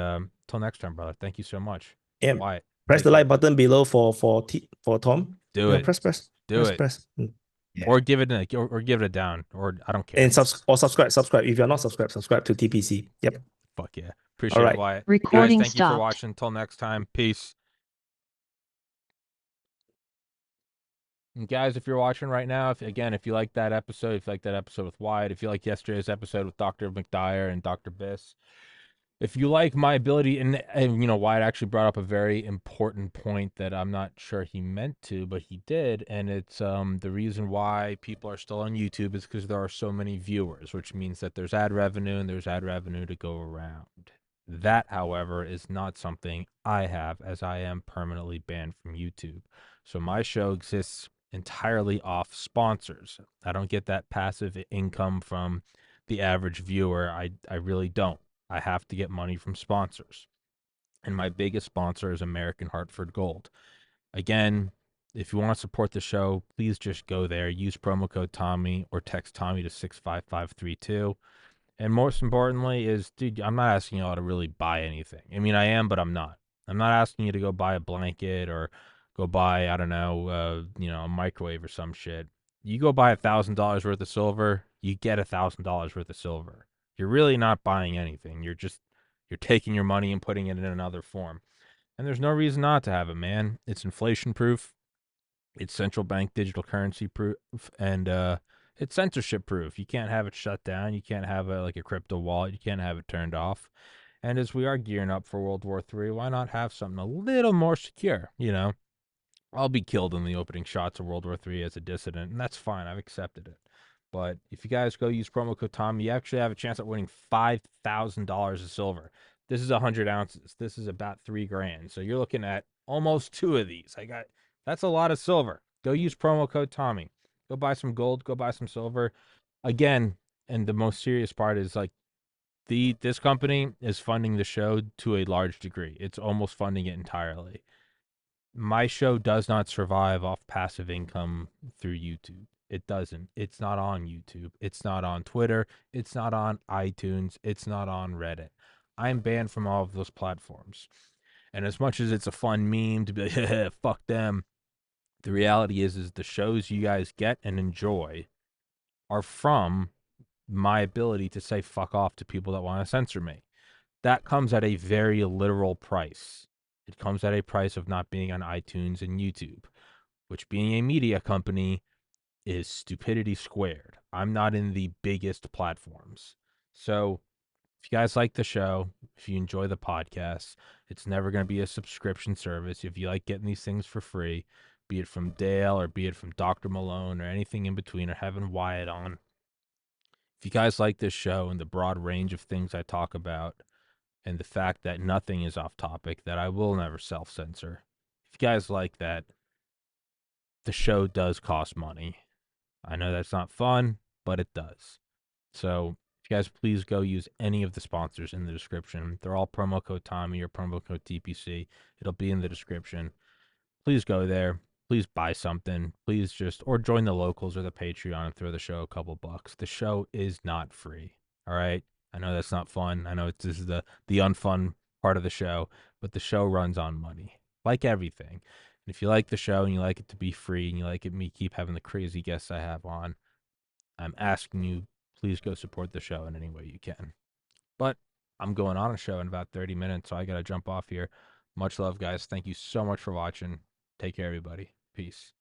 till next time, brother. Thank you so much, Yeah. Wyatt. Press Take the like care. button below for Tom. Do it. Do Press, it. press. Yeah. Or give it or give it a down. Or I don't care. And subscribe. If you're not subscribed, subscribe to TPC. Yep. Fuck yeah. All Appreciate it, right. Wyatt. Guys, Recording thank you for stopped. watching. Until next time. Peace. And guys, if you're watching right now, if you like that episode, if you like that episode with Wyatt, if you like yesterday's episode with Dr. McDyer and Dr. Biss, if you like my ability, and Wyatt actually brought up a very important point that I'm not sure he meant to, but he did, and it's the reason why people are still on YouTube is because there are so many viewers, which means that there's ad revenue and there's ad revenue to go around. That, however, is not something I have, as I am permanently banned from YouTube. So my show exists entirely off sponsors. I don't get that passive income from the average viewer. I really don't. I have to get money from sponsors. And my biggest sponsor is American Hartford Gold. Again, if you want to support the show, please just go there, use promo code Tommy or text Tommy to 65532. And most importantly is, dude, I'm not asking y'all to really buy anything. I mean, I am, but I'm not. I'm not asking you to go buy a blanket or go buy, I don't know, a microwave or some shit. You go buy $1,000 worth of silver, you get $1,000 worth of silver. You're really not buying anything. You're taking your money and putting it in another form. And there's no reason not to have it, man. It's inflation proof. It's central bank digital currency proof, and it's censorship proof. You can't have it shut down. You can't have like a crypto wallet. You can't have it turned off. And as we are gearing up for World War III, why not have something a little more secure? I'll be killed in the opening shots of World War III as a dissident, and that's fine. I've accepted it. But if you guys go use promo code Tom, you actually have a chance at winning $5,000 of silver. This is 100 ounces. This is about $3 grand. So you're looking at almost two of these. I got That's a lot of silver. Go use promo code Tommy. Go buy some gold. Go buy some silver. Again, and the most serious part is like this company is funding the show to a large degree. It's almost funding it entirely. My show does not survive off passive income through YouTube. It doesn't. It's not on YouTube. It's not on Twitter. It's not on iTunes. It's not on Reddit. I'm banned from all of those platforms. And as much as it's a fun meme to be like, fuck them, the reality is the shows you guys get and enjoy are from my ability to say fuck off to people that want to censor me. That comes at a very literal price. It comes at a price of not being on iTunes and YouTube, which being a media company is stupidity squared. I'm not in the biggest platforms. So if you guys like the show, if you enjoy the podcast, it's never going to be a subscription service. If you like getting these things for free, be it from Dale or be it from Dr. Malone or anything in between or having Wyatt on, if you guys like this show and the broad range of things I talk about and the fact that nothing is off topic, that I will never self censor, if you guys like that, the show does cost money. I know that's not fun, but it does. So if you guys please go use any of the sponsors in the description. They're all promo code Tommy or promo code TPC. It'll be in the description. Please go there. Please buy something. Please just or join the locals or the Patreon and throw the show a couple bucks. The show is not free. All right. I know that's not fun. I know this is the unfun part of the show, but the show runs on money, like everything. And if you like the show and you like it to be free and you like it me keep having the crazy guests I have on, I'm asking you, please go support the show in any way you can. But I'm going on a show in about 30 minutes, so I got to jump off here. Much love, guys. Thank you so much for watching. Take care, everybody. Peace.